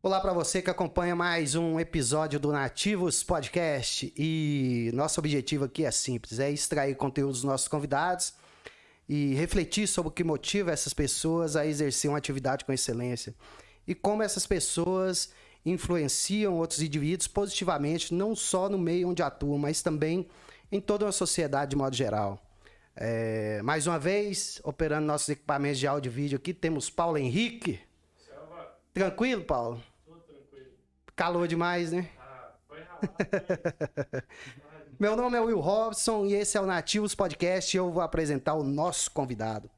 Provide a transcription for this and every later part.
Olá para você que acompanha mais um episódio do Nativos Podcast e nosso objetivo aqui é simples, é extrair conteúdo dos nossos convidados e refletir sobre o que motiva essas pessoas a exercer uma atividade com excelência e como essas pessoas influenciam outros indivíduos positivamente, não só no meio onde atuam, mas também em toda a sociedade de modo geral. Mais uma vez, operando nossos equipamentos de áudio e vídeo aqui, temos Paulo Henrique. Tranquilo, Paulo? Calor demais, né? Foi ralado. Meu nome é Will Robson e esse é o Nativos Podcast e eu vou apresentar o nosso convidado.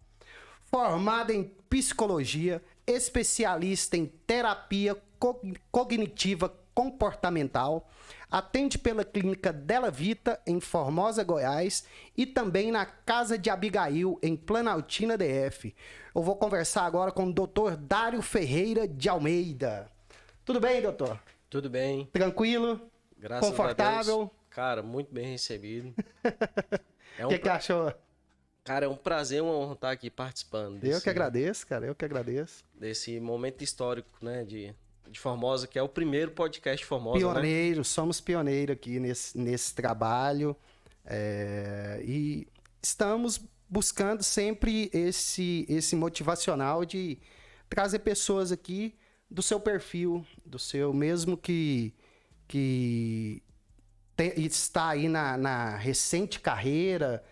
Formado em psicologia, especialista em terapia cognitiva comportamental, atende pela clínica Della Vita em Formosa, Goiás e também na Casa de Abigail em Planaltina, DF. Eu vou conversar agora com o Dr. Dário Ferreira de Almeida. Tudo bem, doutor? Tudo bem. Tranquilo? Graças Confortável? a Deus. Cara, muito bem recebido. O que achou? Cara, é um prazer, uma honra estar aqui participando Eu que agradeço, cara. Eu que agradeço. Desse momento histórico, né, de Formosa, que é o primeiro podcast de Formosa, Pioneiro, né? Somos pioneiros aqui nesse trabalho. E estamos buscando sempre esse motivacional de trazer pessoas aqui do seu perfil, do seu, mesmo que está aí na recente carreira,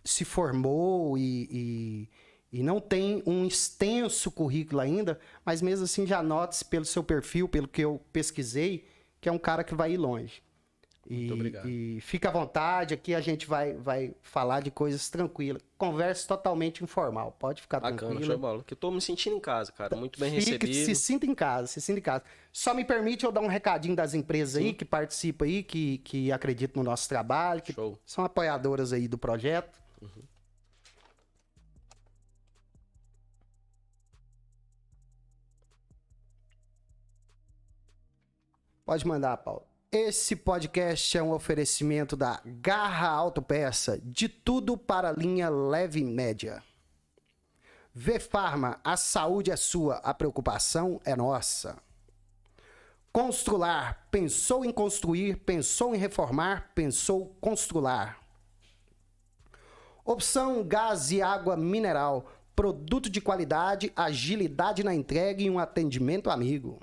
se formou e não tem um extenso currículo ainda, mas mesmo assim já nota-se pelo seu perfil, pelo que eu pesquisei, que é um cara que vai ir longe. Muito obrigado. E fica à vontade, aqui a gente vai falar de coisas tranquilas. Conversa totalmente informal, pode ficar tranquilo. Bacana, show de bola. Que eu tô me sentindo em casa, cara, muito bem recebido. Se sinta em casa, se sinta em casa. Só me permite eu dar um recadinho das empresas aí que participam aí, que acreditam no nosso trabalho, que são apoiadoras aí do projeto. Uhum. Pode mandar, Paulo. Esse podcast é um oferecimento da Garra Autopeça, de tudo para a linha leve e média. V-Farma, a saúde é sua, a preocupação é nossa. Constrular, pensou em construir, pensou em reformar, pensou constrular. Opção gás e água mineral, produto de qualidade, agilidade na entrega e um atendimento amigo.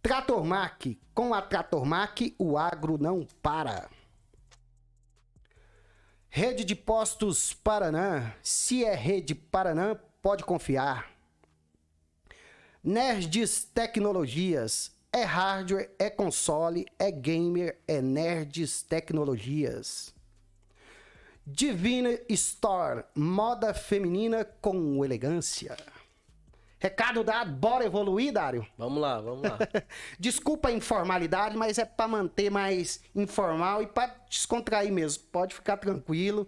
Tratormac, com a Tratormac o agro não para. Rede de Postos Paranã, se é Rede Paranã, pode confiar. Nerds Tecnologias, é hardware, é console, é gamer, é Nerds Tecnologias. Divina Store, moda feminina com elegância. Recado dado, bora evoluir, Dário? Vamos lá, vamos lá. Desculpa a informalidade, mas é para manter mais informal e para descontrair mesmo. Pode ficar tranquilo.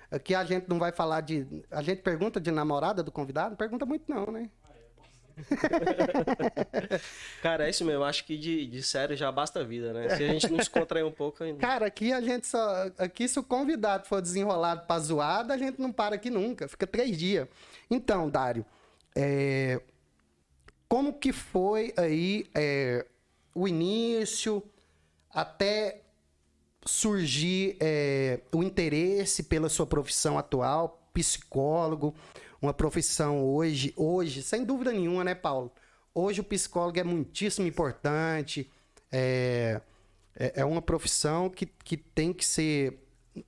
Aqui a gente não vai falar de... A gente pergunta de namorada do convidado? Não pergunta muito não, né? Cara, é isso mesmo. Acho que de sério já basta a vida, né? Se a gente não descontrair um pouco... Ainda... Cara, aqui a gente só... Aqui se o convidado for desenrolado pra zoada, a gente não para aqui nunca. Fica 3 dias. Então, Dário... como que foi aí o início até surgir o interesse pela sua profissão atual, psicólogo, uma profissão hoje, sem dúvida nenhuma, né, Paulo? Hoje o psicólogo é muitíssimo importante, é uma profissão que tem que ser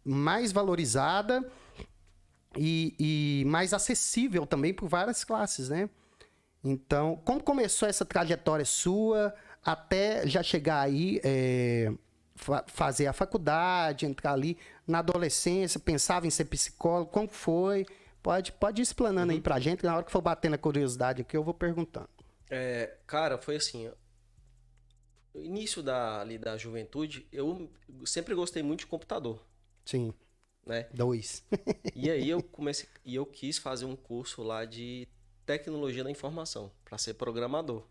mais valorizada e mais acessível também por várias classes, né? Então, como começou essa trajetória sua até já chegar aí, fazer a faculdade, entrar ali na adolescência, pensava em ser psicólogo, como foi? Pode ir explanando aí pra gente, na hora que for batendo a curiosidade aqui, eu vou perguntando. Cara, foi assim, no início da juventude, eu sempre gostei muito de computador. Sim. Né? 2. E aí eu quis fazer um curso lá de tecnologia da informação, para ser programador.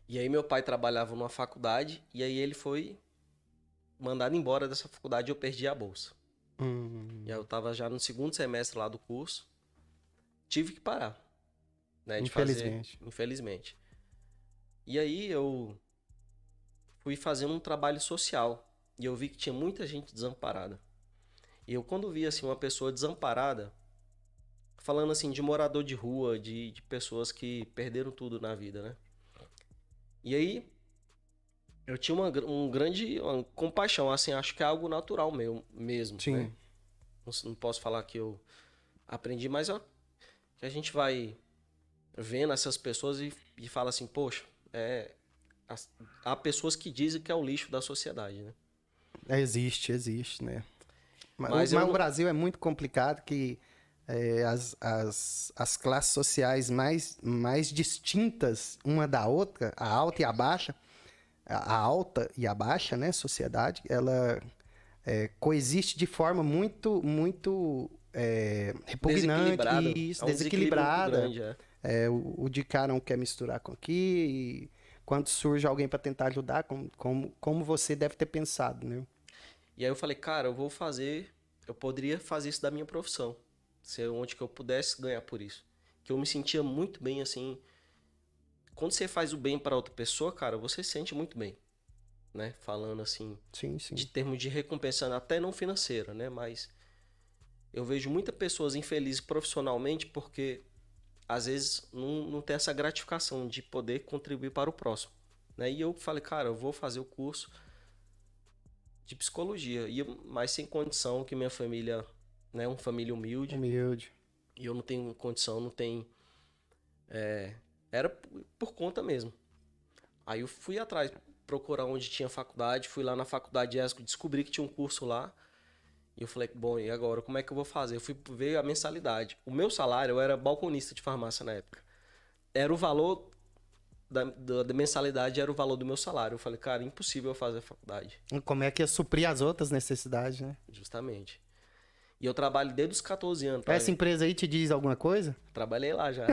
E aí meu pai trabalhava numa faculdade, e aí ele foi mandado embora dessa faculdade e eu perdi a bolsa. E aí eu tava já no segundo semestre lá do curso, tive que parar. né? De Infelizmente. fazer, infelizmente. E aí eu fui fazendo um trabalho social e eu vi que tinha muita gente desamparada. E eu quando vi assim uma pessoa desamparada, falando assim de morador de rua, de pessoas que perderam tudo na vida, né? E aí eu tinha uma compaixão, assim, acho que é algo natural meu mesmo, Sim. né? Não posso falar que eu aprendi, mas ó, que a gente vai vendo essas pessoas e fala assim, poxa, há pessoas que dizem que é o lixo da sociedade, né? Existe, né? Mas Mas eu o não... Brasil é muito complicado que as classes sociais mais distintas uma da outra, a alta e a baixa, a alta e a baixa, né, sociedade, ela coexiste de forma muito repugnante Desequilibrada. e Há um desequilíbrio muito desequilibrada. grande, é. O de cá não quer misturar com aqui, e quando surge alguém para tentar ajudar, como você deve ter pensado, né? E aí eu falei, cara, eu poderia fazer isso da minha profissão. Ser onde que eu pudesse ganhar por isso. Que eu me sentia muito bem, assim. Quando você faz o bem para outra pessoa, cara, você se sente muito bem, né? Falando assim, Sim, de sim. termos de recompensa, até não financeira, né? Mas eu vejo muitas pessoas infelizes profissionalmente porque às vezes não tem essa gratificação de poder contribuir para o próximo, né? E eu falei, cara, eu vou fazer o curso de psicologia, mas sem condição que minha família, né, uma família humilde, Humilde. e eu não tenho condição, não tenho, era por conta mesmo. Aí eu fui atrás, procurar onde tinha faculdade, fui lá na faculdade de ESCO, descobri que tinha um curso lá, e eu falei, bom, e agora, como é que eu vou fazer? Eu fui ver a mensalidade. O meu salário, eu era balconista de farmácia na época. Era o valor da mensalidade, era o valor do meu salário. Eu falei, cara, impossível eu fazer a faculdade. E como é que ia suprir as outras necessidades, né? Justamente. E eu trabalho desde os 14 anos, tá? Essa empresa aí te diz alguma coisa? Trabalhei lá já.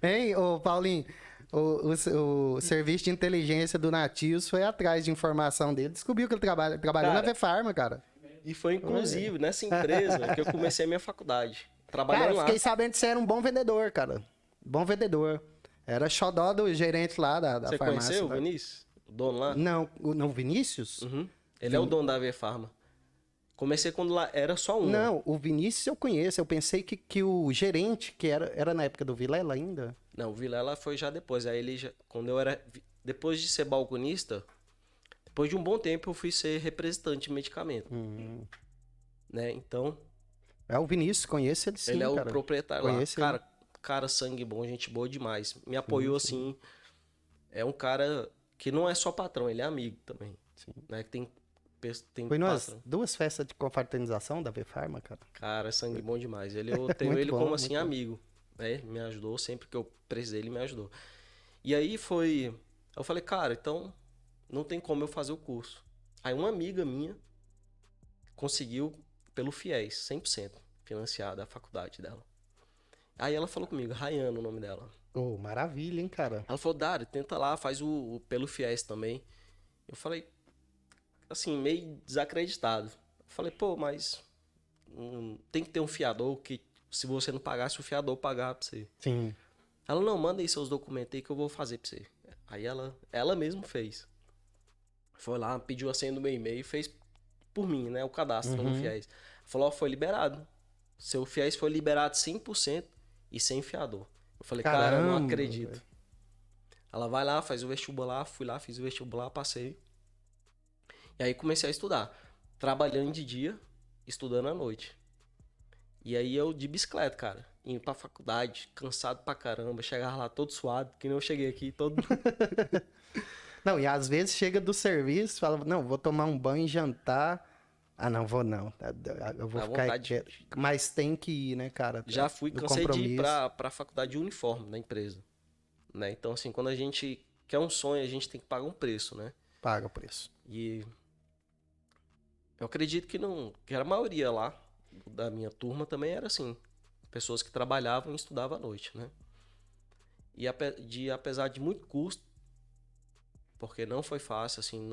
Hein, ô Paulinho? O serviço de inteligência do Nativos foi atrás de informação dele. Descobriu que ele trabalhou na Cara, V-Farma, cara. e foi inclusive nessa empresa que eu comecei a minha faculdade. Cara, Trabalhando lá. fiquei sabendo que você era um bom vendedor, cara. Bom vendedor. Era xodó do gerente lá da Você farmácia. conheceu o Vinícius? O dono lá? Não, não, Vinícius? Uhum. Ele é o dono da V-Farma. Comecei quando lá era só uma. Não, o Vinícius eu conheço. Eu pensei que o gerente, que era na época do Vilela ainda. Não, o Vilela foi já depois. Aí ele já, quando eu era, depois de ser balconista, depois de um bom tempo eu fui ser representante de medicamento, né? Então, É o Vinícius, conheço ele sim, ele é o cara. proprietário lá. Conheço ele. Cara, sangue bom, gente boa demais. Me apoiou assim. É um cara que não é só patrão, ele é amigo também, né? Que tem Foi nas patrão. 2 festas de confraternização da V-Farma, cara. Cara, é sangue bom demais. Eu tenho Muito ele bom, como muito assim bom. amigo, né? Ele me ajudou sempre que eu precisei, ele me ajudou. E aí foi, eu falei, cara, então não tem como eu fazer o curso. Aí uma amiga minha conseguiu pelo FIES, 100% financiada a faculdade dela. Aí ela falou comigo, Rayana, o nome dela. Oh, maravilha, hein, cara. Ela falou, Dário, tenta lá, faz o pelo FIES também. Eu falei, assim, meio desacreditado. Eu falei, pô, mas tem que ter um fiador que, se você não pagasse, o fiador pagar pra você. Sim. Ela, não, manda aí seus documentos aí que eu vou fazer pra você. Aí ela mesmo fez. Foi lá, pediu a senha do meu e-mail e fez por mim, né? O cadastro no FIES. Falou, ó, foi liberado. Seu FIES foi liberado 100% e sem fiador. Eu falei, cara, eu não Caramba, acredito. velho. Ela vai lá, faz o vestibular, fui lá, fiz o vestibular, passei. E aí comecei a estudar. Trabalhando de dia, estudando à noite. E aí eu de bicicleta, cara. Indo pra faculdade, cansado pra caramba. Chegava lá todo suado, que nem eu cheguei aqui, todo... Não, e às vezes chega do serviço, fala, não, vou tomar um banho e jantar. Ah, não, vou não. Eu vou Dá ficar vontade. quieto. Mas tem que ir, né, cara? Já fui, Do cansei de ir compromisso. pra faculdade de uniforme da empresa. Né? Então, assim, quando a gente quer um sonho, a gente tem que pagar um preço, né? Paga o preço. E eu acredito que não... Que a maioria lá da minha turma também era assim. Pessoas que trabalhavam e estudavam à noite, né? E apesar de muito custo, porque não foi fácil, assim,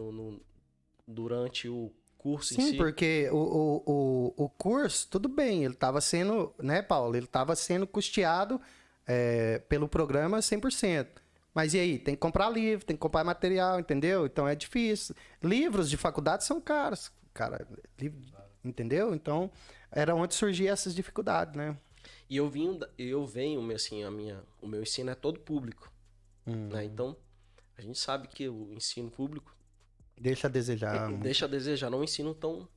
durante o curso em Sim, si. porque o curso, tudo bem, ele estava sendo, né, Paulo? Ele estava sendo custeado pelo programa 100%. Mas e aí? Tem que comprar livro, tem que comprar material, entendeu? Então é difícil. Livros de faculdade são caros, cara. Entendeu? Então era onde surgiam essas dificuldades, né? E eu venho, assim, o meu ensino é todo público, né? Então, a gente sabe que o ensino público Deixa a desejar muito. deixa a desejar, não é um ensino tão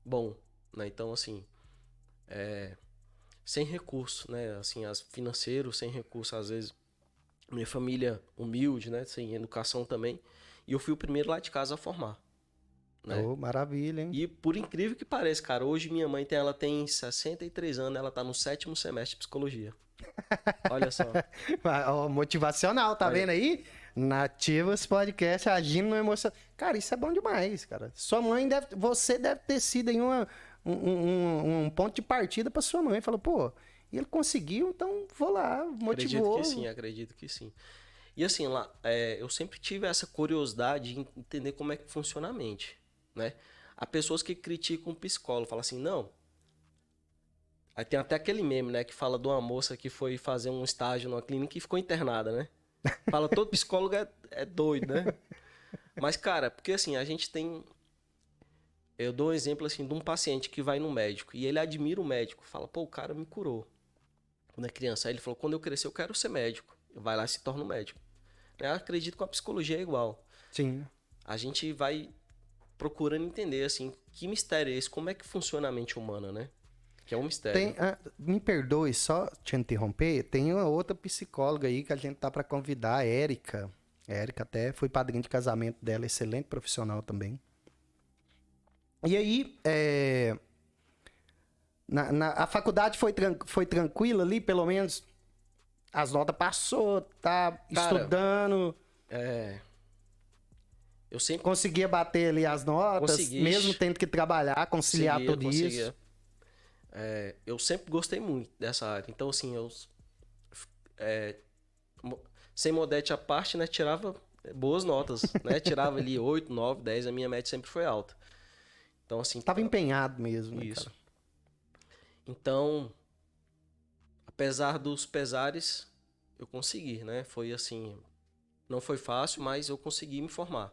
bom, né? Então, assim, sem recurso, né? Assim, financeiro, sem recurso, às vezes, minha família humilde, né? Sem educação também. E eu fui o primeiro lá de casa a formar, né? Oh, maravilha, hein? E por incrível que pareça, cara, hoje minha mãe ela tem 63 anos, ela tá no 7º semestre de psicologia. Olha só. Ó, motivacional, tá Olha. vendo aí? Nativos Podcast agindo no emocional. Cara, isso é bom demais, cara. Você deve ter sido aí um ponto de partida pra sua mãe. Falou, pô, ele conseguiu, então vou lá, motivou. Acredito que sim. E assim, lá, eu sempre tive essa curiosidade de entender como é que funciona a mente, né? Há pessoas que criticam o psicólogo, falam assim, não. Aí tem até aquele meme, né, que fala de uma moça que foi fazer um estágio numa clínica e ficou internada, né? Fala, todo psicólogo é doido, né? Mas, cara, porque assim, a gente tem... Eu dou um exemplo, assim, de um paciente que vai no médico e ele admira o médico, fala, pô, o cara me curou quando é criança. Aí ele falou, quando eu crescer eu quero ser médico. Vai lá e se torna um médico. Eu acredito que a psicologia é igual. Sim. A gente vai procurando entender, assim, que mistério é esse, como é que funciona a mente humana, né? Que é um mistério. Me perdoe só te interromper, tem uma outra psicóloga aí que a gente tá pra convidar, a Érica. A Érica até foi padrinho de casamento dela, excelente profissional também. E aí, a faculdade foi tranquila ali, pelo menos as notas passou, tá Cara, estudando, Eu sempre conseguia bater ali as notas, Consegui. mesmo tendo que trabalhar, conciliar tudo isso. conseguia. Eu sempre gostei muito dessa área. Então, assim, sem modéstia à parte, né, tirava boas notas, né? Tirava ali 8, 9, 10, a minha média sempre foi alta. Então, assim, Tava empenhado mesmo, né, isso. cara? Então, apesar dos pesares, eu consegui, né? Foi assim, não foi fácil, mas eu consegui me formar.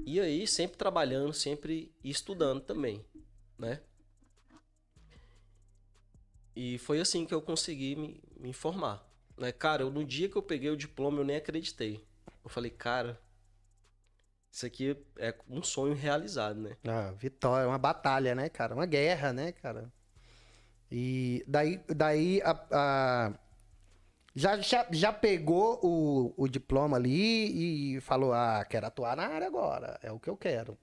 E aí, sempre trabalhando, sempre estudando também, né? E foi assim que eu consegui me formar, né? Cara, no dia que eu peguei o diploma, eu nem acreditei. Eu falei, cara, isso aqui é um sonho realizado, né? Ah, vitória, uma batalha, né, cara? Uma guerra, né, cara? E daí já pegou o diploma ali e falou, quero atuar na área agora, é o que eu quero.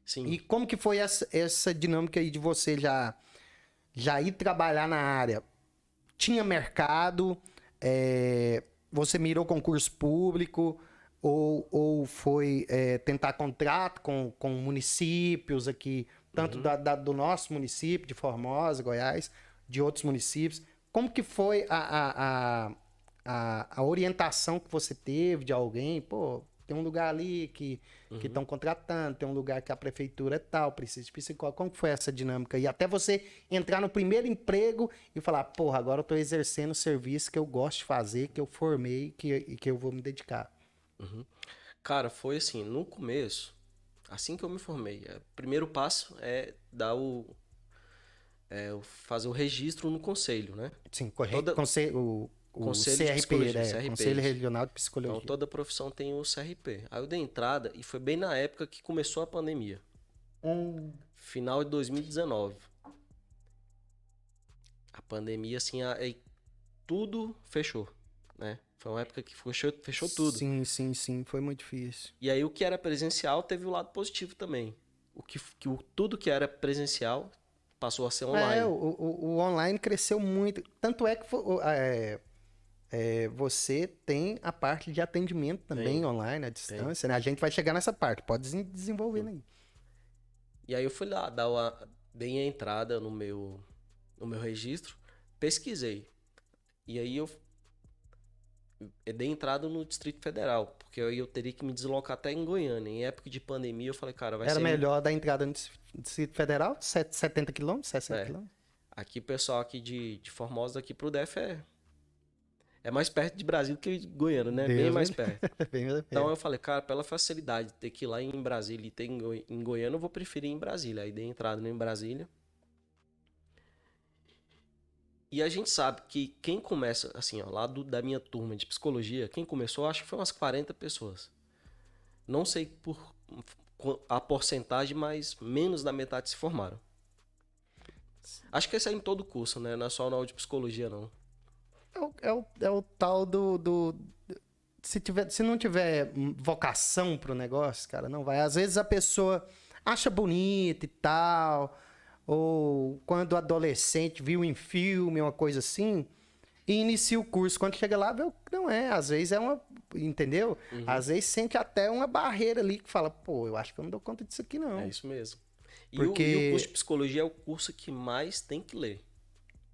Sim. E como que foi essa dinâmica aí de você já ir trabalhar na área? Tinha mercado? Você mirou concurso público? Ou foi tentar contrato com municípios aqui, tanto do nosso município, de Formosa, Goiás, de outros municípios? Como que foi a orientação que você teve de alguém? Pô, tem um lugar ali que estão contratando, tem um lugar que a prefeitura é tal, precisa de psicólogo. Como que foi essa dinâmica? E até você entrar no primeiro emprego e falar, porra, agora eu estou exercendo o serviço que eu gosto de fazer, que eu formei e que eu vou me dedicar. Cara, foi assim, no começo, assim que eu me formei, o primeiro passo é dar fazer o registro no conselho, né? Sim, o Conselho de CRP, Psicologia, né? CRP, Conselho isso. Regional de Psicologia. Então toda profissão tem o CRP. Aí eu dei entrada e foi bem na época que começou a pandemia. Final de 2019. A pandemia, assim, aí tudo fechou, né? Foi uma época que fechou tudo. Sim, foi muito difícil. E aí o que era presencial teve o lado positivo também. Tudo que era presencial passou a ser online. O online cresceu muito. Tanto é que você tem a parte de atendimento também online, à distância, né? A gente vai chegar nessa parte, pode desenvolver aí. E aí eu fui lá, dei a entrada no meu registro, pesquisei. E aí eu dei entrada no Distrito Federal, porque aí eu teria que me deslocar até em Goiânia. Em época de pandemia, eu falei, cara, vai Era ser... melhor dar entrada no Distrito Federal, 70 quilômetros, 60 quilômetros? Aqui, pessoal aqui de Formosa, daqui pro DF é mais perto de Brasília que de Goiânia, né? Bem mais perto. Então eu falei, cara, pela facilidade de ter que ir lá em Brasília e ter em Goiânia, eu vou preferir ir em Brasília. Aí dei entrada em Brasília. E a gente sabe que quem começa, assim, ó, lá da minha turma de psicologia, quem começou, acho que foi umas 40 pessoas. Não sei por a porcentagem, mas menos da metade se formaram. Acho que isso é em todo curso, né? Não é só na aula de psicologia, não. É o tal do se não tiver vocação pro negócio, cara, não vai. Às vezes a pessoa acha bonito e tal, ou quando adolescente viu em filme, uma coisa assim, e inicia o curso. Quando chega lá, vê o que não é. Às vezes é uma... Entendeu? Às vezes sente até uma barreira ali que fala, pô, eu acho que eu não dou conta disso aqui, não. É isso mesmo. Porque... E o curso de psicologia é o curso que mais tem que ler.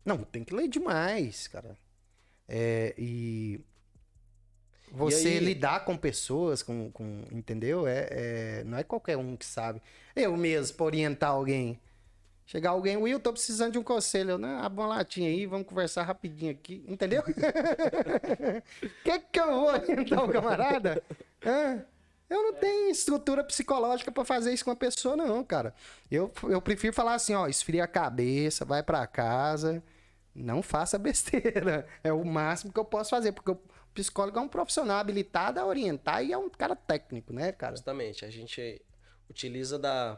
Não, tem que ler demais, cara. E você aí... lidar com pessoas, entendeu? Não é qualquer um que sabe. Eu mesmo, pra orientar alguém. Chegar alguém, Will, tô precisando de um conselho. Eu, né? Abre uma latinha aí, vamos conversar rapidinho aqui. Entendeu? Que eu vou orientar o camarada? Eu não tenho estrutura psicológica pra fazer isso com uma pessoa, não, cara. Eu prefiro falar assim, ó, esfria a cabeça, vai pra casa, não faça besteira. É o máximo que eu posso fazer, porque o psicólogo é um profissional habilitado a orientar e é um cara técnico, né, cara? Justamente, a gente utiliza da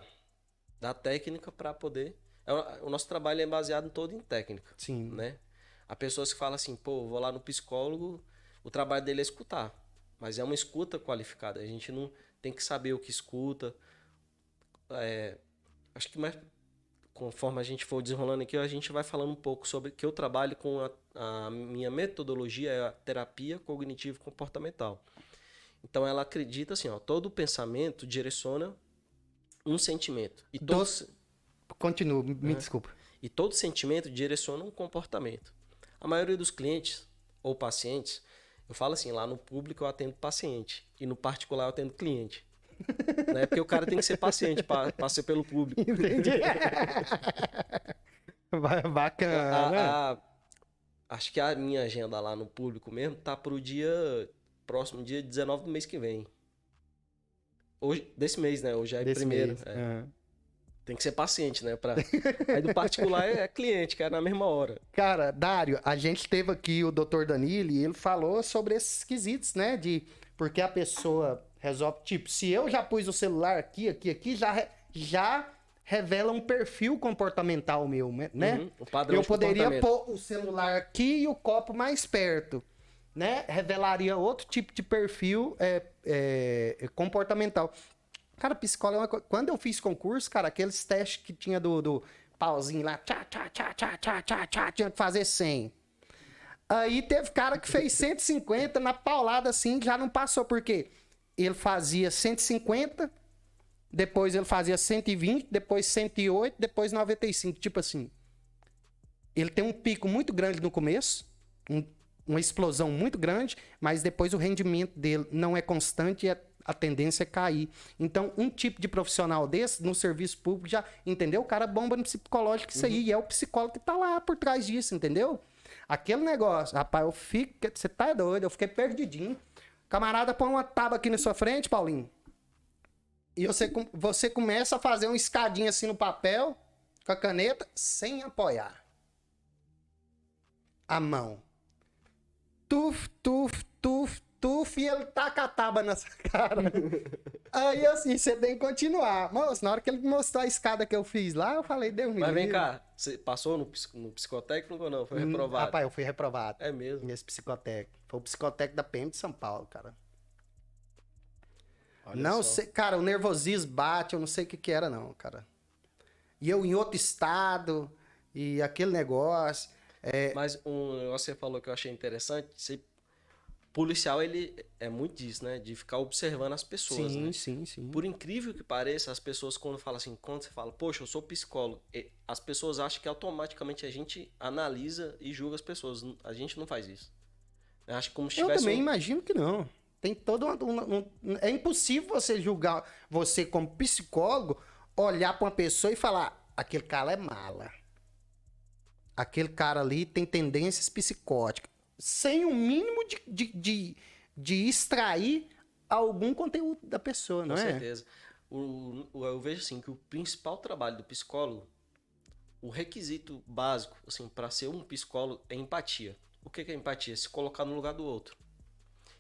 técnica para poder... O nosso trabalho é baseado todo em técnica. Sim. Né? Há pessoas que falam assim, pô, vou lá no psicólogo, o trabalho dele é escutar. Mas é uma escuta qualificada. A gente não tem que saber o que escuta. Acho que mais, conforme a gente for desenrolando aqui, a gente vai falando um pouco sobre que eu trabalho com a minha metodologia, é a terapia cognitivo-comportamental. Então ela acredita assim, ó, todo pensamento direciona um sentimento. E Continuo, me desculpa. E todo sentimento direciona um comportamento. A maioria dos clientes ou pacientes, eu falo assim, lá no público eu atendo paciente e no particular eu atendo cliente. Né? Porque o cara tem que ser paciente para ser pelo público. Entendi. Bacana. Acho que a minha agenda lá no público mesmo tá pro próximo dia 19 do mês que vem. Hoje, desse mês, né? Hoje é Desse primeiro. mês. Tem que ser paciente, né? Aí do particular é cliente, que é na mesma hora. Cara, Dário, a gente teve aqui o Dr. Danilo e ele falou sobre esses quesitos, né? Porque a pessoa resolve, tipo, se eu já pus o celular aqui, já revela um perfil comportamental meu, né? O padrão eu de poderia pôr o celular aqui e o copo mais perto, né? Revelaria outro tipo de perfil comportamental. Cara, psicólogo é uma coisa... Quando eu fiz concurso, cara, aqueles testes que tinha do pauzinho lá, tinha que fazer 100. Aí teve cara que fez 150 na paulada assim, já não passou. Por quê? Ele fazia 150, depois ele fazia 120, depois 108, depois 95. Tipo assim, ele tem um pico muito grande no começo, uma explosão muito grande, mas depois o rendimento dele não é constante e a tendência é cair. Então, um tipo de profissional desse, no serviço público, já, entendeu? O cara bomba no psicológico isso aí, e é o psicólogo que tá lá por trás disso, entendeu? Aquele negócio, rapaz, você tá doido, eu fiquei perdidinho. Camarada põe uma tábua aqui na sua frente, Paulinho, e você começa a fazer uma escadinha assim no papel, com a caneta, sem apoiar a mão. Tuf, e ele taca a tábua na sua cara. Aí assim, você tem que continuar. Moço, na hora que ele mostrou a escada que eu fiz lá, eu falei, Deus me livre. Mas vem livre. cá, você passou no psicotécnico ou não? Foi reprovado? Rapaz, eu fui reprovado. É mesmo? Nesse psicotécnico. Foi o psicotécnico da PM de São Paulo, cara. Olha não só. sei, cara, o nervosismo bate, eu não sei o que era não, cara. E eu em outro estado, e aquele negócio... Mas um negócio que você falou que eu achei interessante, policial, ele é muito disso, né? De ficar observando as pessoas, sim, né? Sim. Por incrível que pareça, as pessoas quando você fala, poxa, eu sou psicólogo, as pessoas acham que automaticamente a gente analisa e julga as pessoas. A gente não faz isso. Eu acho como se eu tivesse também imagino que não. Tem todo é impossível você julgar, você como psicólogo, olhar para uma pessoa e falar, aquele cara é mala. aquele cara ali tem tendências psicóticas, sem o mínimo de extrair algum conteúdo da pessoa, não Com é? certeza. Eu vejo assim que o principal trabalho do psicólogo, o requisito básico, assim, para ser um psicólogo é empatia. O que é empatia? Se colocar no lugar do outro.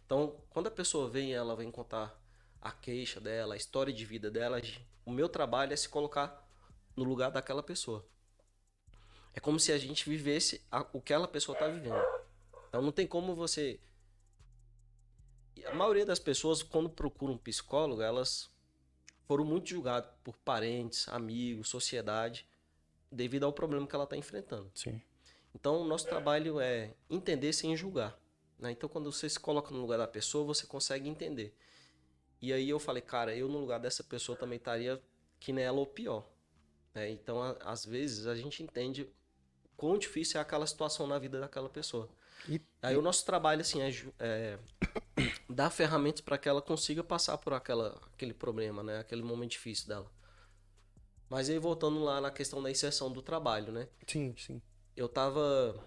Então, quando a pessoa vem, ela vem contar a queixa dela, a história de vida dela, o meu trabalho é se colocar no lugar daquela pessoa. É como se a gente vivesse o que aquela pessoa está vivendo. Então, não tem como você... A maioria das pessoas, quando procuram um psicólogo, elas foram muito julgadas por parentes, amigos, sociedade, devido ao problema que ela está enfrentando. Sim. Então, o nosso trabalho é entender sem julgar, né? Então, quando você se coloca no lugar da pessoa, você consegue entender. E aí eu falei, cara, eu no lugar dessa pessoa também estaria que nem ela ou pior, né? Então, às vezes, a gente entende quão difícil é aquela situação na vida daquela pessoa. Aí o nosso trabalho, assim, é dar ferramentas para que ela consiga passar por aquele problema, né? Aquele momento difícil dela. Mas aí, voltando lá na questão da inserção do trabalho, né? Sim, sim. Eu estava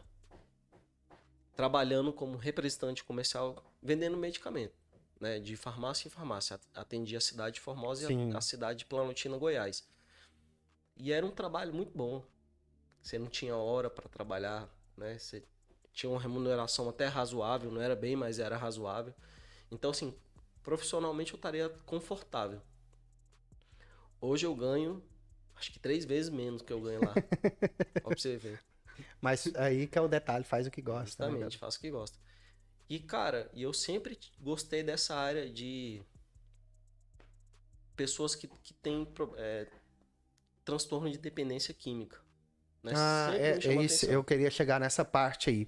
trabalhando como representante comercial, vendendo medicamento, né? De farmácia em farmácia. Atendia a cidade de Formosa e a cidade de Planaltina, Goiás. E era um trabalho muito bom. Você não tinha hora para trabalhar, né? Você tinha uma remuneração até razoável, não era bem, mas era razoável. Então, assim, profissionalmente eu estaria confortável. Hoje eu ganho, acho que 3 vezes menos que eu ganho lá. Ó, pra você ver. Mas aí que é o detalhe, faz o que gosta. Justamente, Né, faço o que gosta. E, cara, eu sempre gostei dessa área de pessoas que têm transtorno de dependência química. Né? Sempre me chamou isso. atenção. Eu queria chegar nessa parte aí.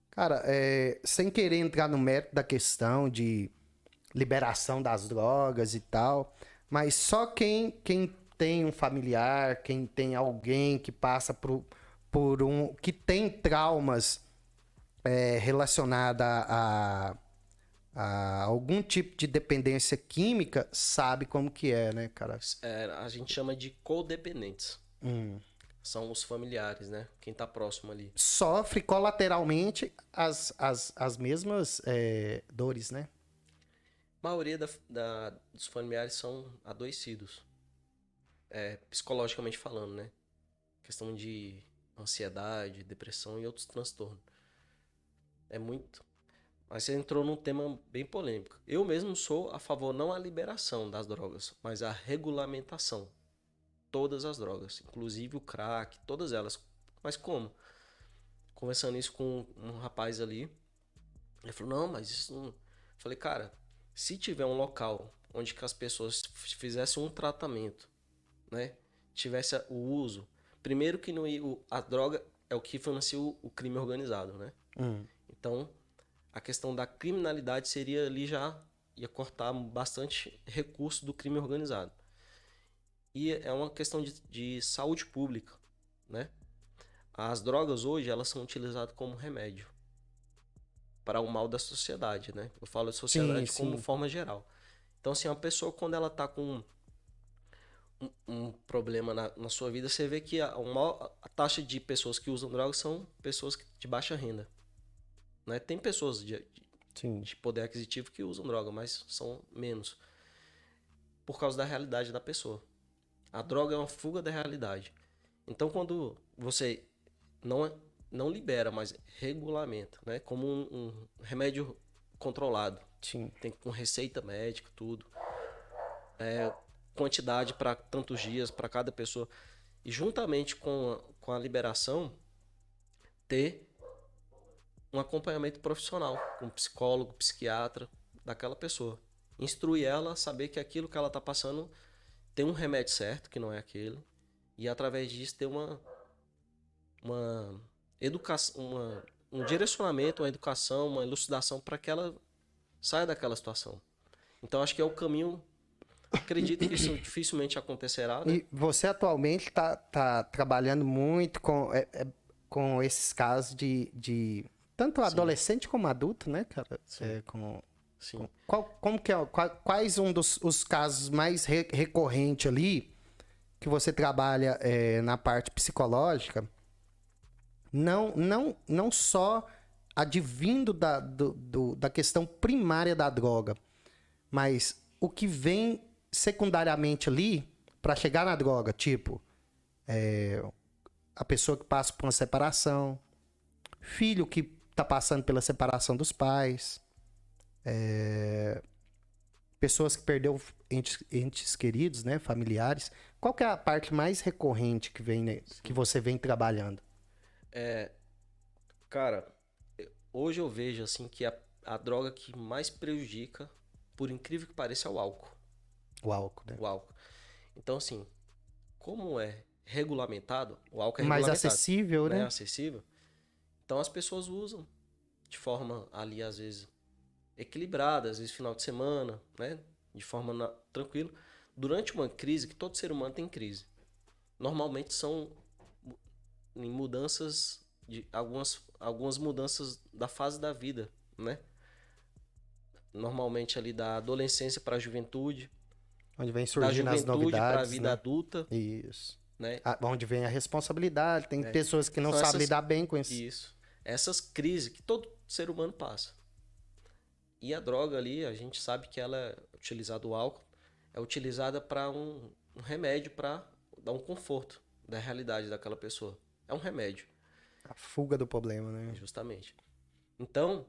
Cara, sem querer entrar no mérito da questão de liberação das drogas e tal, mas só quem tem um familiar, quem tem alguém que passa por que tem traumas relacionados a algum tipo de dependência química, sabe como que é, né, cara? A gente chama de codependentes. São os familiares, né? Quem tá próximo ali. Sofre colateralmente as mesmas dores, né? A maioria dos familiares são adoecidos. Psicologicamente falando, né? Questão de ansiedade, depressão e outros transtornos. É muito. Mas você entrou num tema bem polêmico. Eu mesmo sou a favor não a liberação das drogas, mas a regulamentação. Todas as drogas, inclusive o crack, todas elas. Mas como? Conversando isso com um rapaz ali, ele falou, não, mas isso não... Eu falei, cara, se tiver um local onde que as pessoas fizessem um tratamento, né? Tivesse o uso, primeiro que a droga é o que financia o crime organizado, né? Então, a questão da criminalidade seria ali ia cortar bastante recurso do crime organizado. E é uma questão de saúde pública, né? As drogas hoje, elas são utilizadas como remédio para o mal da sociedade, né? Eu falo de sociedade como forma geral. Então, assim, uma pessoa, quando ela tá com um problema na sua vida, você vê que a taxa de pessoas que usam drogas são pessoas de baixa renda. Né? Tem pessoas de poder aquisitivo que usam droga, mas são menos. Por causa da realidade da pessoa. A droga é uma fuga da realidade. Então, quando você não libera, mas regulamenta, né? Como um remédio controlado. Sim. Tem com receita médica, tudo. Quantidade para tantos dias, para cada pessoa. E juntamente com a liberação, ter um acompanhamento profissional, com psicólogo, psiquiatra, daquela pessoa. Instruir ela a saber que aquilo que ela está passando tem um remédio certo, que não é aquele. E através disso ter uma educação, um direcionamento, uma educação, uma elucidação para que ela saia daquela situação. Então acho que é o caminho. Acredito que isso dificilmente acontecerá, né? E você atualmente tá trabalhando muito com esses casos de tanto adolescente como adulto, né, cara? Sim. Como que é? Quais os casos mais recorrentes ali que você trabalha na parte psicológica Não só advindo da questão primária da droga, mas o que vem secundariamente ali para chegar na droga, tipo, a pessoa que passa por uma separação, filho que tá passando pela separação dos pais, pessoas que perdeu entes queridos, né, familiares. Qual que é a parte mais recorrente que vem, né, que você vem trabalhando? Cara, hoje eu vejo assim que a droga que mais prejudica, por incrível que pareça, é o álcool. O álcool, né? O álcool. Então, assim, como é regulamentado, o álcool é Mais regulamentado, acessível, né? né? Acessível. Então as pessoas usam de forma ali, às vezes, equilibrada, às vezes final de semana, né? De forma tranquila. Durante uma crise, que todo ser humano tem crise. Normalmente são em mudanças de algumas mudanças da fase da vida, né? Normalmente ali da adolescência para a juventude, Onde vem da surgindo as juventude para a novidades, vida né? adulta, Isso. né? Onde vem a responsabilidade. Tem pessoas que não São sabem lidar bem com isso. Isso. Essas crises que todo ser humano passa. E a droga ali, a gente sabe que ela é utilizada, o álcool, é utilizada para um remédio para dar um conforto da realidade daquela pessoa. É um remédio, A fuga do problema, né? justamente. Então,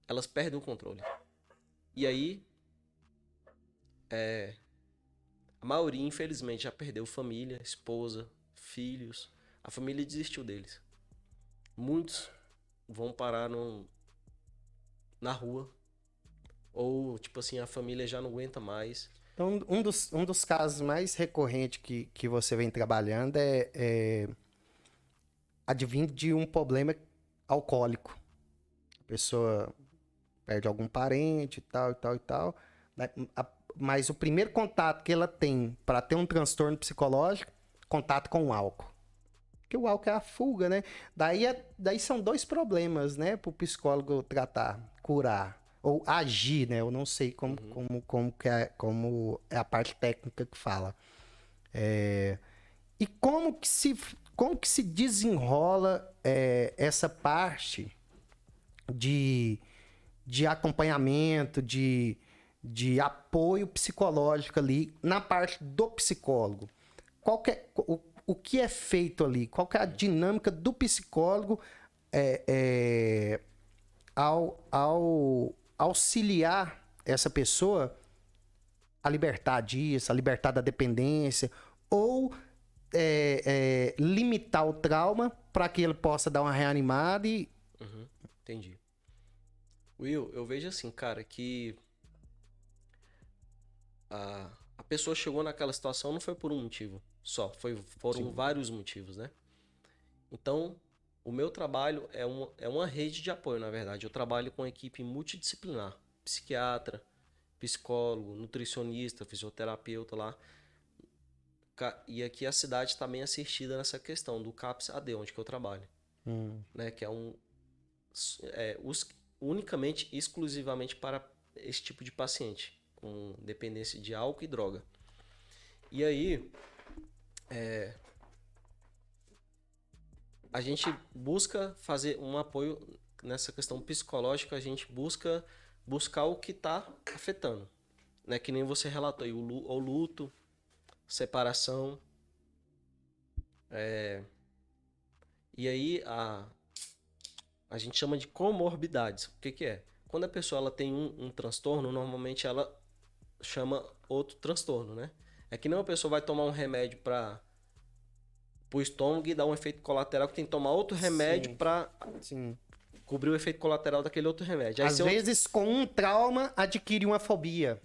elas perdem o controle. E aí, a maioria, infelizmente, já perdeu família, esposa, filhos. A família desistiu deles. Muitos vão parar na rua. Ou, tipo assim, a família já não aguenta mais. Então, um dos casos mais recorrentes que você vem trabalhando é advindo de um problema alcoólico. A pessoa perde algum parente e tal, e tal, e tal. Né? Mas o primeiro contato que ela tem para ter um transtorno psicológico, contato com o álcool. Porque o álcool é a fuga, né? Daí são dois problemas, né? Para o psicólogo tratar, curar ou agir, né? Eu não sei como é a parte técnica que fala. E como que se desenrola essa parte de acompanhamento, de apoio psicológico ali na parte do psicólogo? O que é feito ali? Qual que é a dinâmica do psicólogo ao auxiliar essa pessoa a libertar disso, a libertar da dependência, ou limitar o trauma para que ele possa dar uma reanimada e... Entendi. Will, eu vejo assim, cara, que a pessoa chegou naquela situação não foi por um motivo só, foram vários motivos, né? Então, o meu trabalho é uma rede de apoio, na verdade. Eu trabalho com uma equipe multidisciplinar, psiquiatra, psicólogo, nutricionista, fisioterapeuta lá. E aqui a cidade está bem assistida nessa questão do CAPS-AD, onde que eu trabalho. Né? Que é unicamente, exclusivamente para esse tipo de paciente, com dependência de álcool e droga. E aí, a gente busca fazer um apoio nessa questão psicológica, a gente buscar o que está afetando. Né? Que nem você relatou aí, o luto, separação. E aí a gente chama de comorbidades. O que é? Quando a pessoa ela tem um transtorno, normalmente ela chama outro transtorno, né? É que nem uma pessoa vai tomar um remédio para o estômago e dar um efeito colateral, que tem que tomar outro remédio para cobrir o efeito colateral daquele outro remédio. Aí às vezes, com um trauma, adquire uma fobia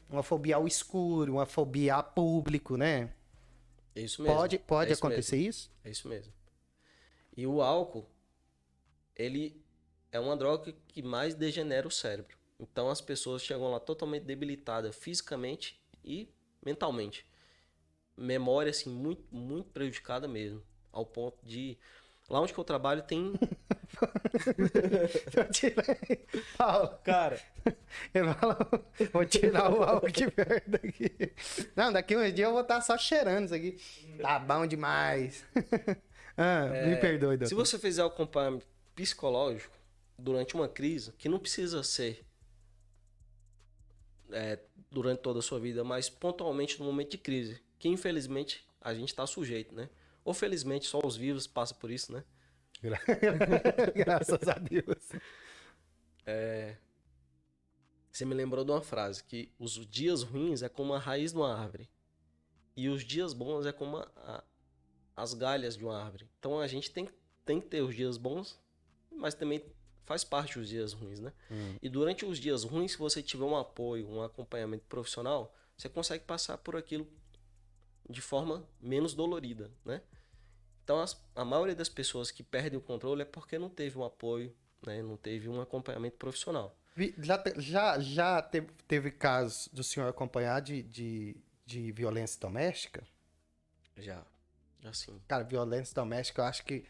ao escuro, uma fobia a público, né? É isso mesmo. Pode acontecer isso? É isso mesmo. E o álcool, ele é uma droga que mais degenera o cérebro. Então as pessoas chegam lá totalmente debilitadas fisicamente e mentalmente. Memória, assim, muito, muito prejudicada mesmo. Ao ponto de... Lá onde que eu trabalho tem... Paulo, cara, ele falou, vou tirar o álcool de perto daqui. Não, daqui uns dias eu vou estar só cheirando isso aqui. Tá bom demais. Me perdoe, Se doutor. você fizer o acompanhamento psicológico durante uma crise, que não precisa ser durante toda a sua vida, mas pontualmente no momento de crise, que infelizmente a gente está sujeito, né? Ou felizmente só os vivos passam por isso, né? Graças a Deus. Você me lembrou de uma frase, que os dias ruins é como a raiz de uma árvore e os dias bons é como as galhas de uma árvore. Então a gente tem que ter os dias bons, mas também faz parte dos dias ruins, né? E durante os dias ruins, se você tiver um apoio, um acompanhamento profissional, você consegue passar por aquilo de forma menos dolorida, né? Então a maioria das pessoas que perdem o controle é porque não teve um apoio, né? Não teve um acompanhamento profissional. Já teve casos do senhor acompanhar de violência doméstica? Já sim. Cara, violência doméstica, eu acho que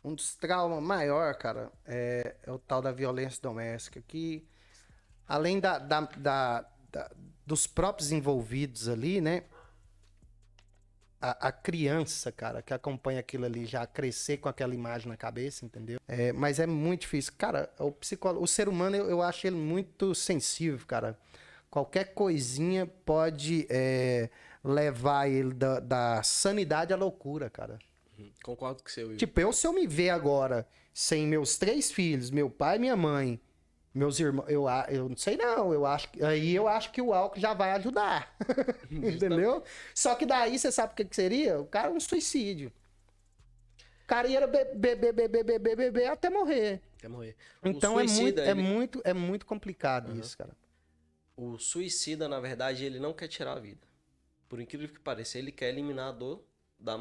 um dos traumas maior, cara, é o tal da violência doméstica, que além dos próprios envolvidos ali, né? A criança, cara, que acompanha aquilo ali já crescer com aquela imagem na cabeça, entendeu? Mas é muito difícil. Cara, o ser humano, eu acho ele muito sensível, cara. Qualquer coisinha pode levar ele da sanidade à loucura, cara. Concordo com você, Will. Tipo, se eu me ver agora sem meus 3 filhos, meu pai e minha mãe, meus irmãos, eu não sei não, eu acho que o álcool já vai ajudar, entendeu? Só que daí, você sabe o que seria? O cara um suicídio. O cara ia beber até morrer. Até morrer. Então é muito complicado isso, cara. O suicida, na verdade, ele não quer tirar a vida. Por incrível que pareça, ele quer eliminar a dor da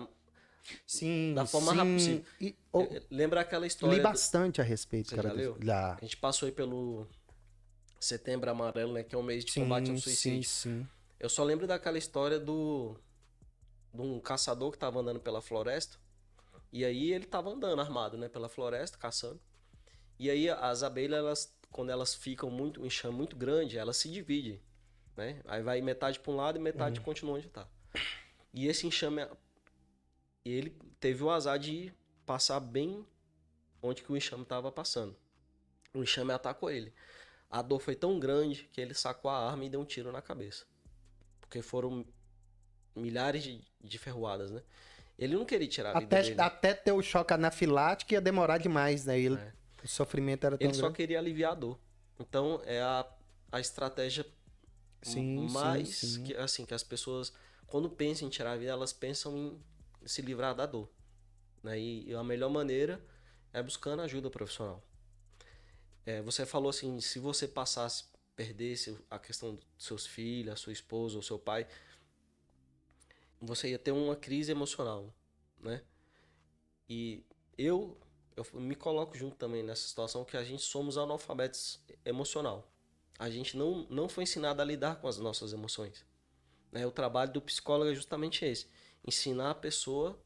forma rápida possível. Lembra aquela história... Li bastante a respeito, Você cara. já leu? Já. A gente passou aí pelo Setembro Amarelo, né? Que é um mês de combate ao suicídio. Sim. Eu só lembro daquela história de um caçador que tava andando pela floresta. E aí ele tava andando armado, né? Pela floresta, caçando. E aí as abelhas, quando elas ficam um enxame muito grande, elas se dividem, né? Aí vai metade para um lado e metade continua onde tá. E esse enxame, ele teve o azar de passar bem onde que o enxame tava passando. O enxame atacou ele. A dor foi tão grande que ele sacou a arma e deu um tiro na cabeça. Porque foram milhares de ferroadas, né? Ele não queria tirar a vida dele. Até ter o choque anafilático ia demorar demais, né? O sofrimento era tão grande. Ele só queria aliviar a dor. Então é a estratégia mais que assim, que as pessoas, quando pensam em tirar a vida, elas pensam em se livrar da dor, né? E a melhor maneira é buscando ajuda profissional. Você falou assim, se você perdesse a questão dos seus filhos, a sua esposa ou seu pai, você ia ter uma crise emocional, né? E eu me coloco junto também nessa situação, que a gente somos analfabetos emocional. A gente não foi ensinado a lidar com as nossas emoções, né? O trabalho do psicólogo é justamente esse: ensinar a pessoa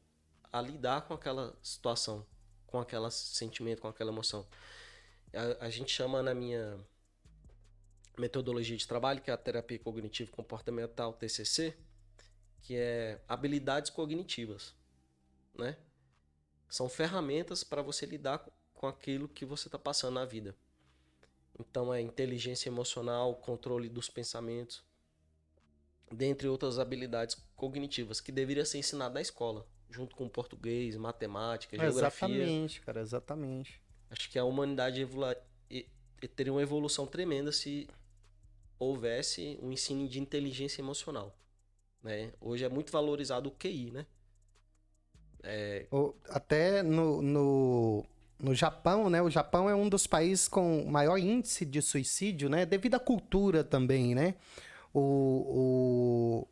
a lidar com aquela situação, com aquele sentimento, com aquela emoção. A gente chama, na minha metodologia de trabalho, que é a terapia cognitivo comportamental, TCC, que é habilidades cognitivas, né? São ferramentas para você lidar com aquilo que você está passando na vida. Então é inteligência emocional, controle dos pensamentos, dentre outras habilidades cognitivas que deveria ser ensinada na escola, junto com português, matemática, geografia. Exatamente, cara, exatamente. Acho que a humanidade teria uma evolução tremenda se houvesse um ensino de inteligência emocional, né? Hoje é muito valorizado o QI, né? Até no Japão, né? O Japão é um dos países com maior índice de suicídio, né? Devido à cultura também, né? O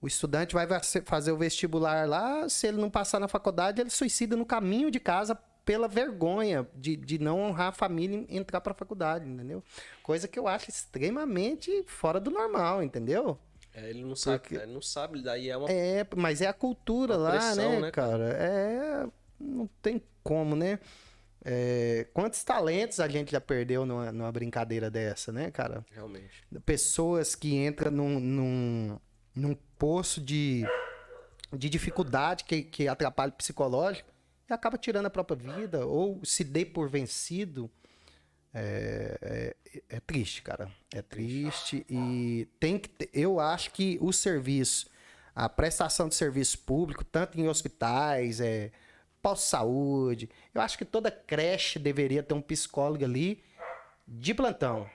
estudante vai fazer o vestibular lá, se ele não passar na faculdade, ele suicida no caminho de casa pela vergonha de não honrar a família e entrar para a faculdade, entendeu? Coisa que eu acho extremamente fora do normal, entendeu? Ele não sabe, ele não sabe, daí é uma... mas é a cultura lá, pressão, né, cara? Não tem como, né? Quantos talentos a gente já perdeu numa brincadeira dessa, né, cara? Realmente. Pessoas que entram num poço de dificuldade que atrapalha o psicológico, e acaba tirando a própria vida, ou se dê por vencido. É triste, cara. É triste e tem que eu acho que o serviço, a prestação de serviço público, tanto em hospitais, pós-saúde, eu acho que toda creche deveria ter um psicólogo ali de plantão,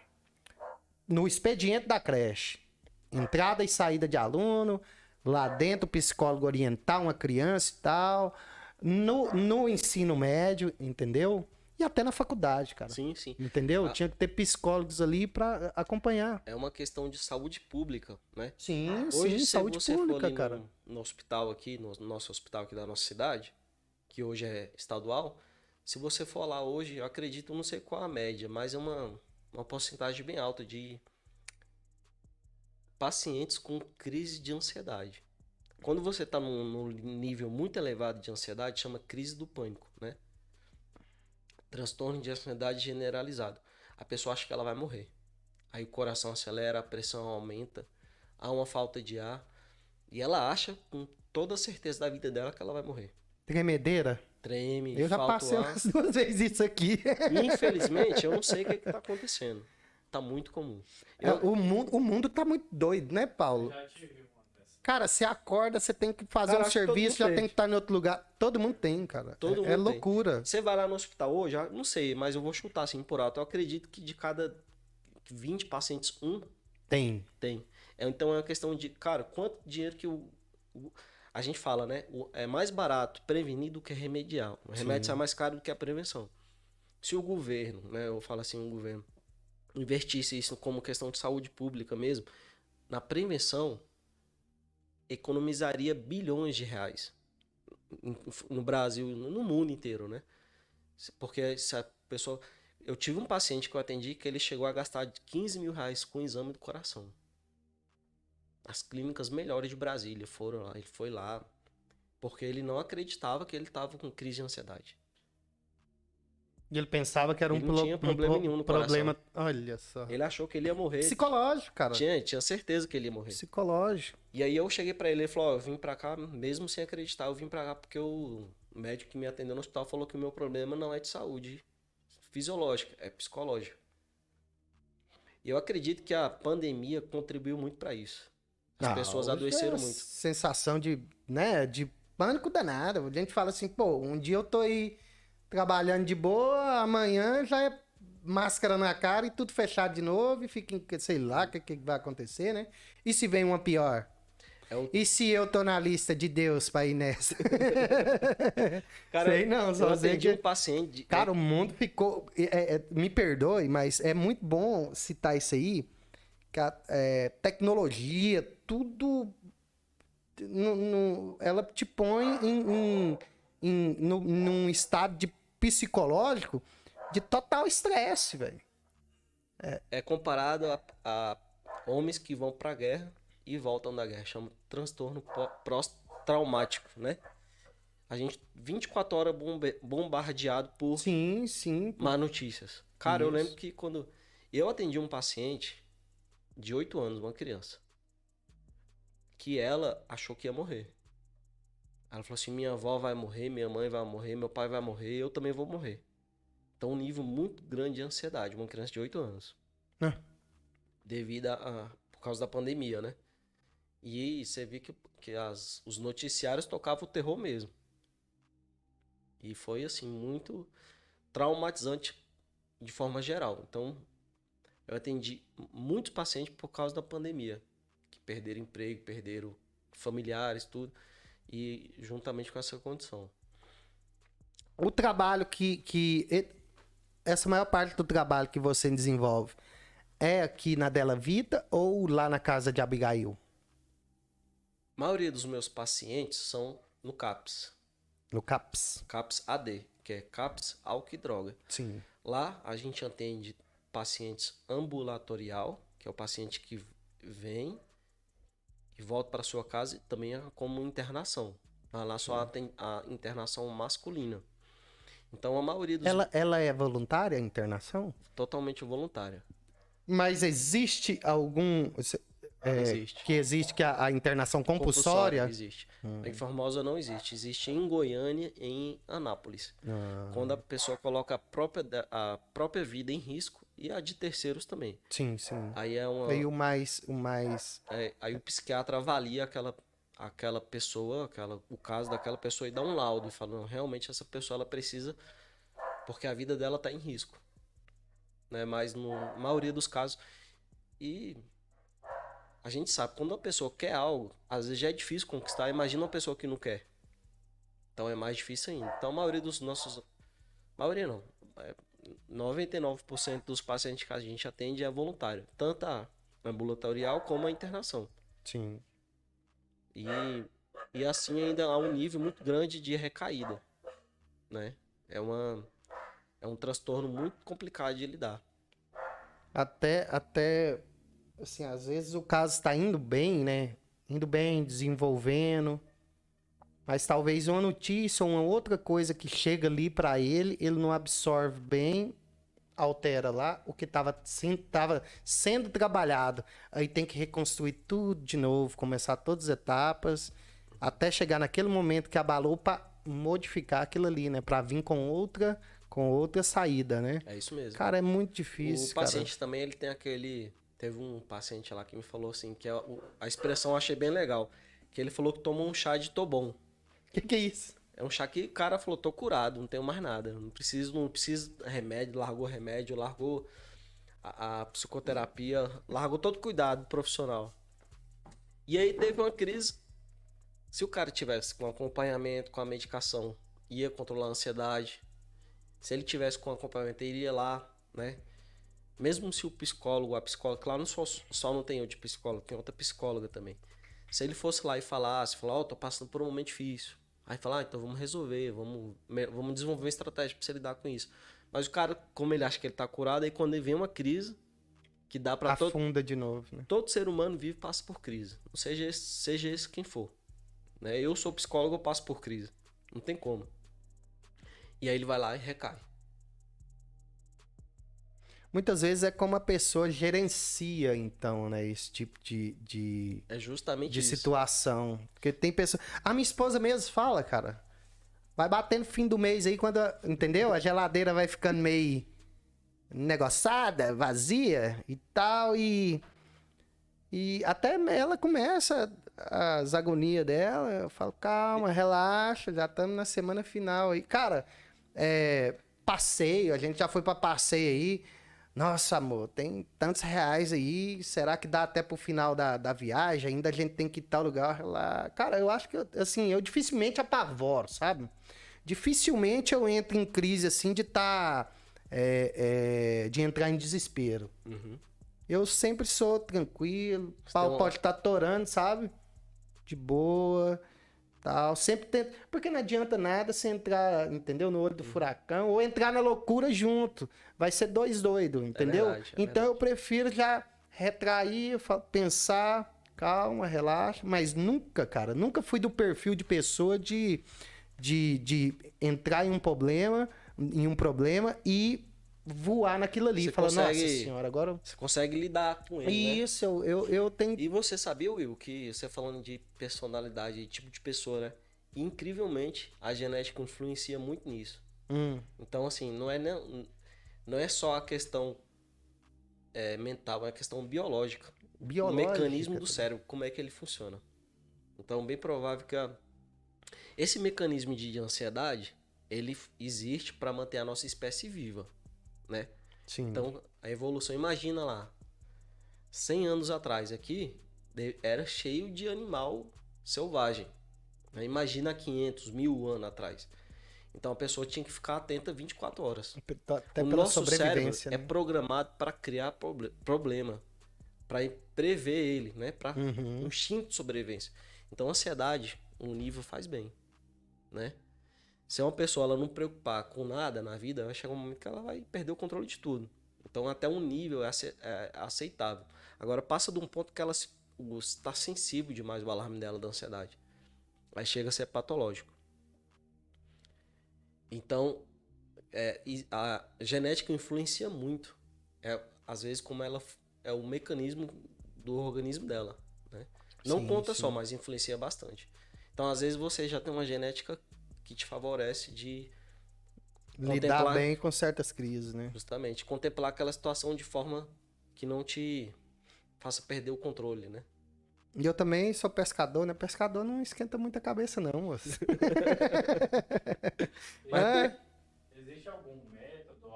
no expediente da creche. Entrada e saída de aluno, lá dentro o psicólogo orientar uma criança e tal, no ensino médio, entendeu? E até na faculdade, cara. Sim, sim. Entendeu? Tinha que ter psicólogos ali pra acompanhar. É uma questão de saúde pública, né? Sim, Hoje, sim, se saúde você for pública, ali cara. no hospital aqui, no nosso hospital aqui da nossa cidade, que hoje é estadual, se você for lá hoje, eu acredito, não sei qual a média, mas é uma porcentagem bem alta de pacientes com crise de ansiedade. Quando você está num nível muito elevado de ansiedade, chama crise do pânico, né? Transtorno de ansiedade generalizado. A pessoa acha que ela vai morrer. Aí o coração acelera, a pressão aumenta, há uma falta de ar. E ela acha, com toda a certeza da vida dela, que ela vai morrer. Tremedeira? Treme, Eu já falta passei o ar. umas 2 vezes isso aqui. Infelizmente, eu não sei o que está acontecendo. Tá muito comum. O mundo tá muito doido, né, Paulo? Já tive uma dessa. Cara, você acorda, você tem que fazer Cara, um acho que todo serviço, mundo já tem. tem que estar em outro lugar. Todo mundo tem, cara. Todo mundo É tem. loucura. Você vai lá no hospital hoje, não sei, mas eu vou chutar assim por alto. Eu acredito que de cada 20 pacientes, um Tem. tem. Então é uma questão de, cara, quanto dinheiro que a gente fala, né? É mais barato prevenir do que remediar. O remédio sai mais caro do que a prevenção. Se o governo, né? Eu falo assim, o governo investisse isso como questão de saúde pública mesmo, na prevenção, economizaria bilhões de reais no Brasil, no mundo inteiro, né? Porque se a pessoa... Eu tive um paciente que eu atendi que ele chegou a gastar 15 mil reais com exame do coração. As clínicas melhores de Brasília foram lá, ele foi lá, porque ele não acreditava que ele estava com crise de ansiedade. E ele pensava que era Ele não tinha problema nenhum no problema. Olha só. Ele achou que ele ia morrer. Psicológico, cara. Tinha certeza que ele ia morrer. Psicológico. E aí eu cheguei pra ele, ele falou, ó, eu vim pra cá, mesmo sem acreditar, eu vim pra cá porque o médico que me atendeu no hospital falou que o meu problema não é de saúde fisiológica, é psicológico. E eu acredito que a pandemia contribuiu muito pra isso. As pessoas hoje adoeceram é muito. Sensação de, né, de pânico danado. A gente fala assim, pô, um dia eu tô aí trabalhando de boa, amanhã já é máscara na cara e tudo fechado de novo e fica, sei lá, o que vai acontecer, né? E se vem uma pior? E se eu tô na lista de Deus pra ir nessa? Cara, sei não, só eu sei atendi que... um paciente... Cara, o mundo ficou... me perdoe, mas é muito bom citar isso aí, que a tecnologia, tudo... ela te põe num estado de psicológico de total estresse, velho. É comparado a homens que vão pra guerra e voltam da guerra. Chama transtorno pós-traumático, né? A gente 24 horas bombardeado por Sim, sim. más notícias. Cara, eu Isso. lembro que quando eu atendi um paciente de 8 anos, uma criança, que ela achou que ia morrer. Ela falou assim, minha avó vai morrer, minha mãe vai morrer, meu pai vai morrer, eu também vou morrer. Então, um nível muito grande de ansiedade, uma criança de 8 anos. Devido por causa da pandemia, né? E você viu que os noticiários tocavam o terror mesmo. E foi, assim, muito traumatizante de forma geral. Então, eu atendi muitos pacientes por causa da pandemia. Que perderam emprego, perderam familiares, tudo. E juntamente com essa condição. O trabalho essa maior parte do trabalho que você desenvolve é aqui na Della Vita ou lá na casa de Abigail? A maioria dos meus pacientes são no CAPS. No CAPS? CAPS AD, que é CAPS Álcool e Droga. Sim. Lá a gente atende pacientes ambulatorial, que é o paciente que vem e volta para sua casa, e também é como internação. Lá só tem a internação masculina. Então a maioria dos... Ela é voluntária, a internação? Totalmente voluntária. Mas existe algum... Existe. Que existe que a internação compulsória? Existe. Em Formosa não existe. Existe em Goiânia e em Anápolis. Quando a pessoa coloca a própria vida em risco e a de terceiros também. Sim, sim. Aí é uma. Aí o mais... Aí o psiquiatra avalia aquela pessoa, o caso daquela pessoa e dá um laudo e fala, não, realmente essa pessoa ela precisa, porque a vida dela está em risco. Né? Mas na maioria dos casos. E a gente sabe, quando uma pessoa quer algo, às vezes já é difícil conquistar. Imagina uma pessoa que não quer. Então é mais difícil ainda. Então a maioria dos nossos. Maioria não. 99% dos pacientes que a gente atende é voluntário. Tanto a ambulatorial como a internação. Sim. E assim ainda há um nível muito grande de recaída. Né? É um transtorno muito complicado de lidar. Até, assim, às vezes o caso está indo bem, né? Indo bem, desenvolvendo. Mas talvez uma notícia ou uma outra coisa que chega ali para ele não absorve bem, altera lá o que estava sendo trabalhado. Aí tem que reconstruir tudo de novo, começar todas as etapas, até chegar naquele momento que abalou para modificar aquilo ali, né? Para vir com outra saída, né? É isso mesmo. Cara, é muito difícil, O paciente também, ele tem aquele... Teve um paciente lá que me falou assim, que a expressão eu achei bem legal, que ele falou que tomou um chá de Tobon. Que é isso? É um chá que o cara falou, tô curado, não tenho mais nada. Não preciso remédio, largou a psicoterapia, largou todo cuidado profissional. E aí teve uma crise. Se o cara tivesse com acompanhamento, com a medicação, ia controlar a ansiedade. Se ele tivesse com acompanhamento, ele iria lá, né? Mesmo se o psicólogo, a psicóloga, claro, só não tem eu de psicólogo, tem outra psicóloga também. Se ele fosse lá e falasse, tô passando por um momento difícil. Aí falar, então vamos resolver, vamos desenvolver uma estratégia para você lidar com isso. Mas o cara, como ele acha que ele tá curado, aí quando ele vem uma crise, que dá para afunda de novo, né? Todo ser humano vive passa por crise. Não seja esse quem for. Né? Eu sou psicólogo, eu passo por crise. Não tem como. E aí ele vai lá e recai. Muitas vezes é como a pessoa gerencia, então, né? Esse tipo de É justamente isso. situação. Porque tem pessoas... A minha esposa mesmo fala, cara. Vai batendo fim do mês aí, quando... Entendeu? A geladeira vai ficando meio negociada, vazia e tal. E até ela começa as agonias dela. Eu falo, calma, relaxa, já estamos na semana final aí. Cara, passeio, a gente já foi pra passeio aí. Nossa, amor, tem tantos reais aí, será que dá até pro final da viagem? Ainda a gente tem que ir tal lugar lá. Cara, eu acho que, assim, eu dificilmente apavoro, sabe? Dificilmente eu entro em crise, assim, de de entrar em desespero. Uhum. Eu sempre sou tranquilo, o pau pode estar torando, sabe? De boa... Tal. Sempre tento... Porque não adianta nada você entrar, entendeu? No olho do furacão ou entrar na loucura junto. Vai ser dois doidos, entendeu? Verdade, então verdade. eu prefiro já retrair, pensar, calma, relaxa. Mas nunca, cara, nunca fui do perfil de pessoa de entrar em um problema e voar naquilo ali. Falar, nossa senhora, agora... Você consegue lidar com ele, Isso, né? eu tenho... E você sabia, Will, que você falando de personalidade e tipo de pessoa, né? Incrivelmente, a genética influencia muito nisso. Então, assim, não é só a questão mental, é a questão biológica. O mecanismo do cérebro, como é que ele funciona. Então, bem provável que esse mecanismo de ansiedade, ele existe para manter a nossa espécie viva, né? Sim. Então, a evolução, imagina lá, 100 anos atrás aqui, era cheio de animal selvagem. Né? Imagina 500, 1000 anos atrás. Então a pessoa tinha que ficar atenta 24 horas. Até o pela nosso sobrevivência, cérebro é programado para criar problema, para prever ele, né? Para um instinto de sobrevivência. Então a ansiedade, um nível faz bem, né? Se uma pessoa ela não preocupar com nada na vida, vai chegar um momento que ela vai perder o controle de tudo. Então até um nível é aceitável. Agora passa de um ponto que ela está sensível demais o alarme dela da ansiedade. Aí chega a ser patológico. Então a genética influencia muito. Às vezes como ela é o mecanismo do organismo dela, né? Não Sim, conta sim. só, mas influencia bastante. Então, às vezes, você já tem uma genética que te favorece de Lidar contemplar, bem com certas crises, né? justamente, contemplar aquela situação de forma que não te faça perder o controle, né? E eu também sou pescador, né? Pescador não esquenta muita cabeça, não, moço. Mas É, Existe algum método,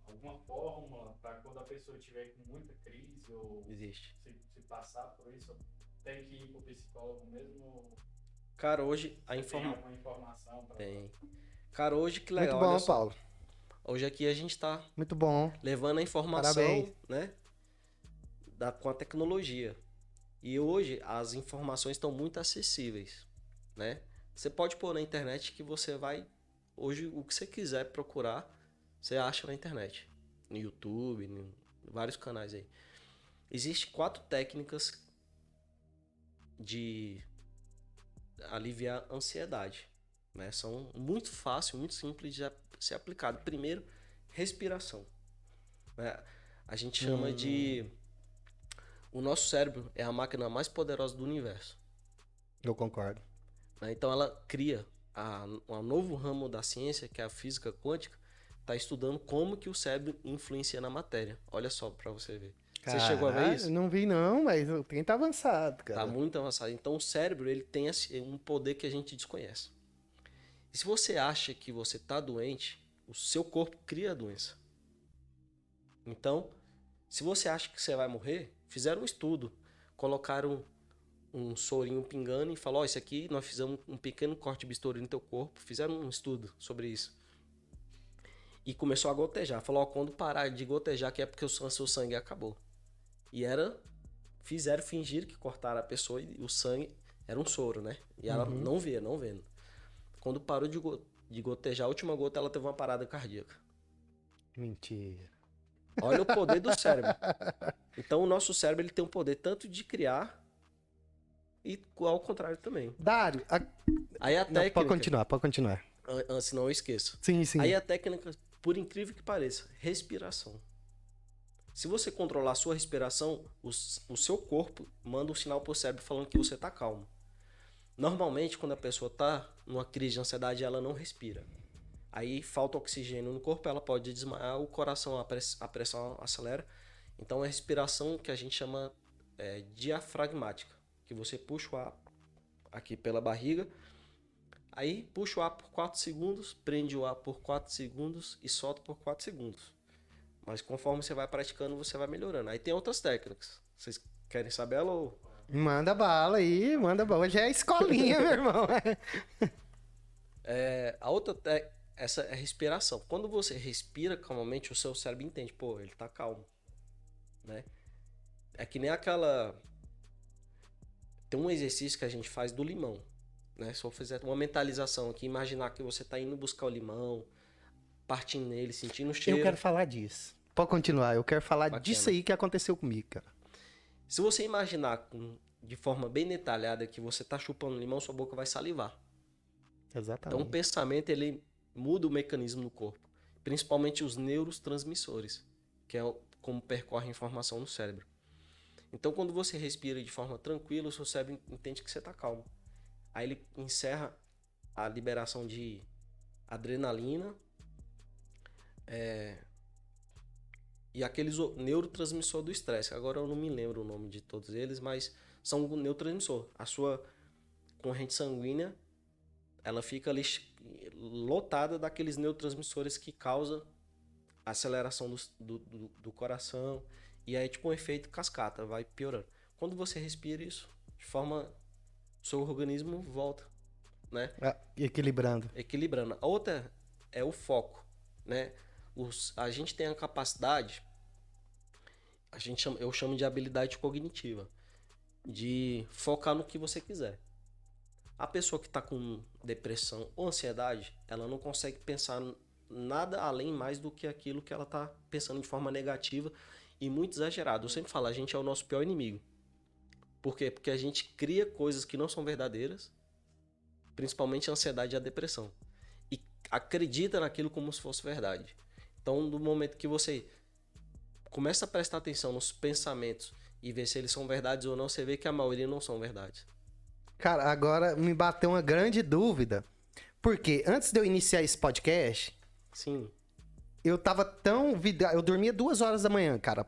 alguma fórmula para quando a pessoa tiver com muita crise ou existe. se passar por isso, tem que ir para o psicólogo mesmo? Cara, hoje a Tem informação alguma informação para tem. Cara, hoje que muito legal, olha bom, só. Paulo. Hoje aqui a gente tá Muito bom. levando a Parabéns. informação, né, com a tecnologia. E hoje as informações estão muito acessíveis, né? Você pode pôr na internet que você vai hoje o que você quiser procurar, você acha na internet, no YouTube, em vários canais aí. Existem 4 técnicas de aliviar a ansiedade, né? São muito fácil, muito simples de ser aplicado. Primeiro, respiração, né? A gente chama de o nosso cérebro é a máquina mais poderosa do universo, Eu concordo. né? Então ela cria um novo ramo da ciência, que é a física quântica, está estudando como que o cérebro influencia na matéria. Olha só para você ver. Você chegou a ver Caralho, isso? não vi não, mas o trem tá avançado, Tá cara. muito avançado. Então o cérebro ele tem um poder que a gente desconhece. E se você acha que você está doente, o seu corpo cria a doença. Então, se você acha que você vai morrer, fizeram um estudo, colocaram um sorinho pingando e falou: ó, isso aqui nós fizemos um pequeno corte de bisturi no teu corpo, fizeram um estudo sobre isso. E começou a gotejar. Falou: ó, quando parar de gotejar, que é porque o seu sangue acabou. E fizeram fingir que cortaram a pessoa e o sangue era um soro, né? E ela não vendo. Quando parou de gotejar, a última gota, ela teve uma parada cardíaca. Mentira. Olha o poder do cérebro. Então, o nosso cérebro ele tem o poder tanto de criar e ao contrário também. Dário, Aí a não, técnica... pode continuar, pode continuar. Senão eu esqueço. Sim, sim. Aí a técnica, por incrível que pareça, respiração. Se você controlar a sua respiração, o seu corpo manda um sinal pro cérebro falando que você tá calmo. Normalmente, quando a pessoa tá numa crise de ansiedade, ela não respira. Aí falta oxigênio no corpo, ela pode desmaiar, o coração, a pressão acelera. Então, é a respiração que a gente chama diafragmática, que você puxa o ar aqui pela barriga, aí puxa o ar por 4 segundos, prende o ar por 4 segundos e solta por 4 segundos. Mas conforme você vai praticando, você vai melhorando. Aí tem outras técnicas. Vocês querem saber ela ou... Manda bala aí, manda bala. Hoje é escolinha, meu irmão. A outra essa é a respiração. Quando você respira calmamente, o seu cérebro entende, pô, ele tá calmo, né? É que nem aquela... Tem um exercício que a gente faz do limão, né? Se eu fizer uma mentalização aqui, imaginar que você tá indo buscar o limão, partindo nele, sentindo o cheiro. Eu quero falar disso. Pode continuar, eu quero falar Bacana. disso aí que aconteceu comigo, cara. Se você imaginar de forma bem detalhada que você tá chupando limão, sua boca vai salivar. Então Exatamente. o pensamento ele muda o mecanismo no corpo, principalmente os neurotransmissores, que é como percorre a informação no cérebro. Então quando você respira de forma tranquila, o seu cérebro entende que você está calmo. Aí ele encerra a liberação de adrenalina e aqueles neurotransmissores do estresse. Agora eu não me lembro o nome de todos eles, mas são um neurotransmissor. A sua corrente sanguínea ela fica ali lotada daqueles neurotransmissores que causam a aceleração do coração. E aí, tipo, um efeito cascata, vai piorando. Quando você respira isso, de forma... o seu organismo volta, né? Equilibrando. Equilibrando. A outra é o foco, né? A gente tem a capacidade... eu chamo de habilidade cognitiva. De focar no que você quiser. A pessoa que está com depressão ou ansiedade, ela não consegue pensar nada além mais do que aquilo que ela está pensando de forma negativa e muito exagerada. Eu sempre falo, a gente é o nosso pior inimigo. Por quê? Porque a gente cria coisas que não são verdadeiras, principalmente a ansiedade e a depressão. E acredita naquilo como se fosse verdade. Então, no momento que você começa a prestar atenção nos pensamentos e ver se eles são verdades ou não, você vê que a maioria não são verdades. Cara, agora me bateu uma grande dúvida. Porque antes de eu iniciar esse podcast, Sim. eu tava tão vidrado. Eu dormia 2 horas da manhã, cara,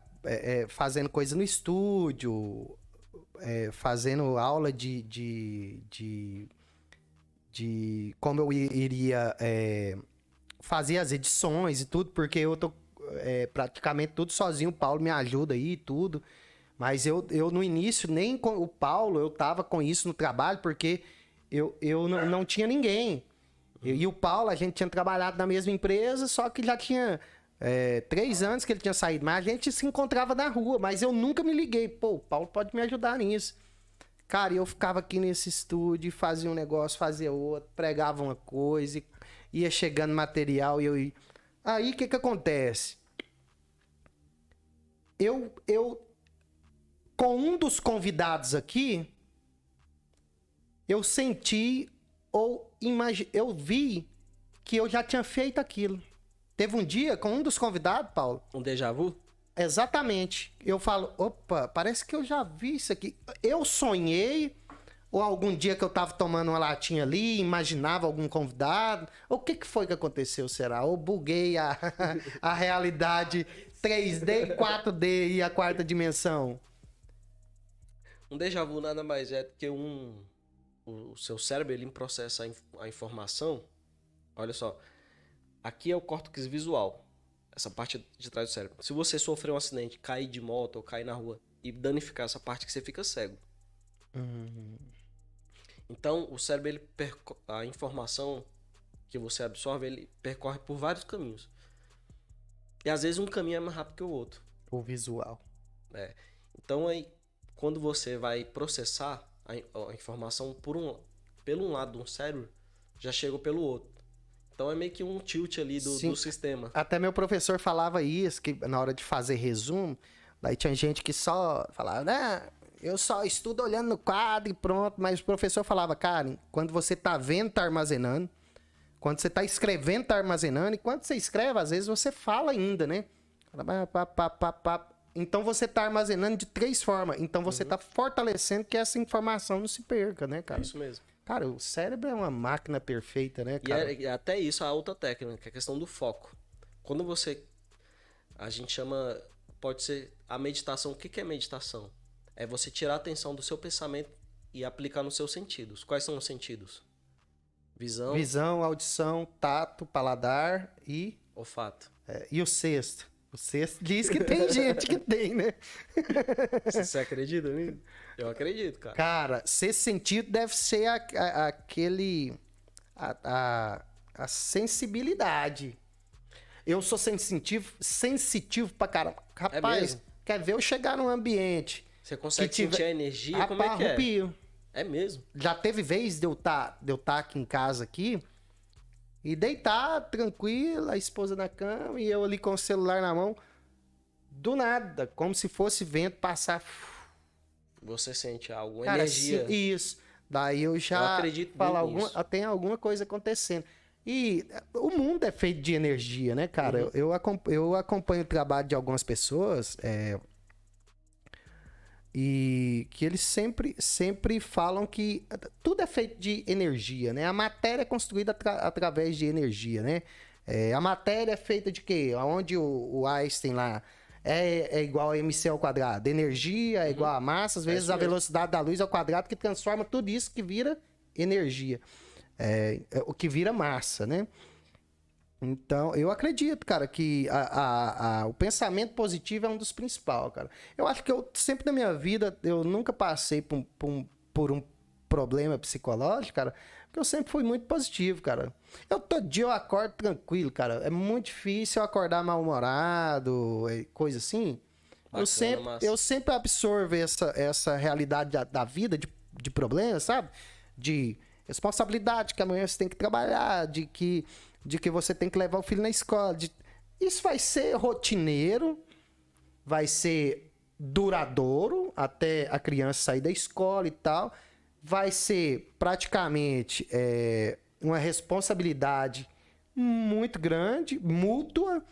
fazendo coisa no estúdio, fazendo aula de como eu iria fazer as edições e tudo, porque eu tô praticamente tudo sozinho. O Paulo me ajuda aí e tudo. Mas eu no início, nem com o Paulo, eu tava com isso no trabalho, porque eu não tinha ninguém. E o Paulo, a gente tinha trabalhado na mesma empresa, só que já tinha 3 anos que ele tinha saído. Mas a gente se encontrava na rua, mas eu nunca me liguei. Pô, o Paulo pode me ajudar nisso. Cara, eu ficava aqui nesse estúdio, fazia um negócio, fazia outro, pregava uma coisa, ia chegando material e eu ia... Aí, o que acontece? Com um dos convidados aqui, eu senti eu vi que eu já tinha feito aquilo. Teve um dia com um dos convidados, Paulo. Um déjà vu? Exatamente. Eu falo, opa, parece que eu já vi isso aqui. Eu sonhei, ou algum dia que eu tava tomando uma latinha ali, imaginava algum convidado. O que foi que aconteceu, será? Ou buguei a realidade 3D, 4D e a quarta dimensão? Um déjà vu nada mais é do que o seu cérebro, ele processa a informação. Olha só, aqui é o córtex visual, essa parte de trás do cérebro. Se você sofrer um acidente, cair de moto ou cair na rua e danificar essa parte, que você fica cego. Então, o cérebro, a informação que você absorve, ele percorre por vários caminhos. E às vezes um caminho é mais rápido que o outro. O visual. Então, aí, quando você vai processar a informação pelo um lado do cérebro, já chegou pelo outro. Então é meio que um tilt ali do sistema. Até meu professor falava isso, que na hora de fazer resumo, daí tinha gente que só falava, eu só estudo olhando no quadro e pronto, mas o professor falava, Karen, quando você tá vendo, tá armazenando, quando você tá escrevendo, tá armazenando, e quando você escreve, às vezes você fala ainda, né? Então você tá armazenando de 3 formas. Então você tá fortalecendo que essa informação não se perca, né, cara? É isso mesmo. Cara, o cérebro é uma máquina perfeita, né, cara? E até isso, a outra técnica, que é a questão do foco. Quando a gente chama, pode ser a meditação. O que é meditação? É você tirar a atenção do seu pensamento e aplicar nos seus sentidos. Quais são os sentidos? Visão, audição, tato, paladar e... olfato. E o sexto? O sexto diz que tem gente que tem, né? Você acredita nisso? Eu acredito, cara. Cara, sexto sentido deve ser aquele... A sensibilidade. Eu sou sensitivo pra caramba. Rapaz, quer ver eu chegar num ambiente... Você consegue sentir a energia? Como é que é? Arrepio. É mesmo? Já teve vez de eu tá aqui em casa aqui e deitar tranquilo, a esposa na cama e eu ali com o celular na mão, do nada, como se fosse vento passar. Você sente algo, Cara, energia. Isso. Daí eu já acredito falo, nisso. tem alguma coisa acontecendo. E o mundo é feito de energia, né, cara? Eu acompanho o trabalho de algumas pessoas, e que eles sempre falam que tudo é feito de energia, né? A matéria é construída através de energia, né? A matéria é feita de quê? Onde o Einstein lá é igual a mc ao quadrado. Energia é igual a massa, às vezes a velocidade da luz ao quadrado, que transforma tudo isso que vira energia. O que vira massa, né? Então, eu acredito, cara, que o pensamento positivo é um dos principais, cara. Eu acho que eu sempre na minha vida, eu nunca passei por um problema psicológico, cara, porque eu sempre fui muito positivo, cara. Todo dia eu acordo tranquilo, cara. É muito difícil eu acordar mal-humorado, coisa assim. Bacana, Eu sempre absorvo essa realidade da vida, de problemas, sabe? De responsabilidade, que amanhã você tem que trabalhar, de que você tem que levar o filho na escola. Isso vai ser rotineiro, vai ser duradouro até a criança sair da escola e tal. Vai ser praticamente uma responsabilidade muito grande, mútua,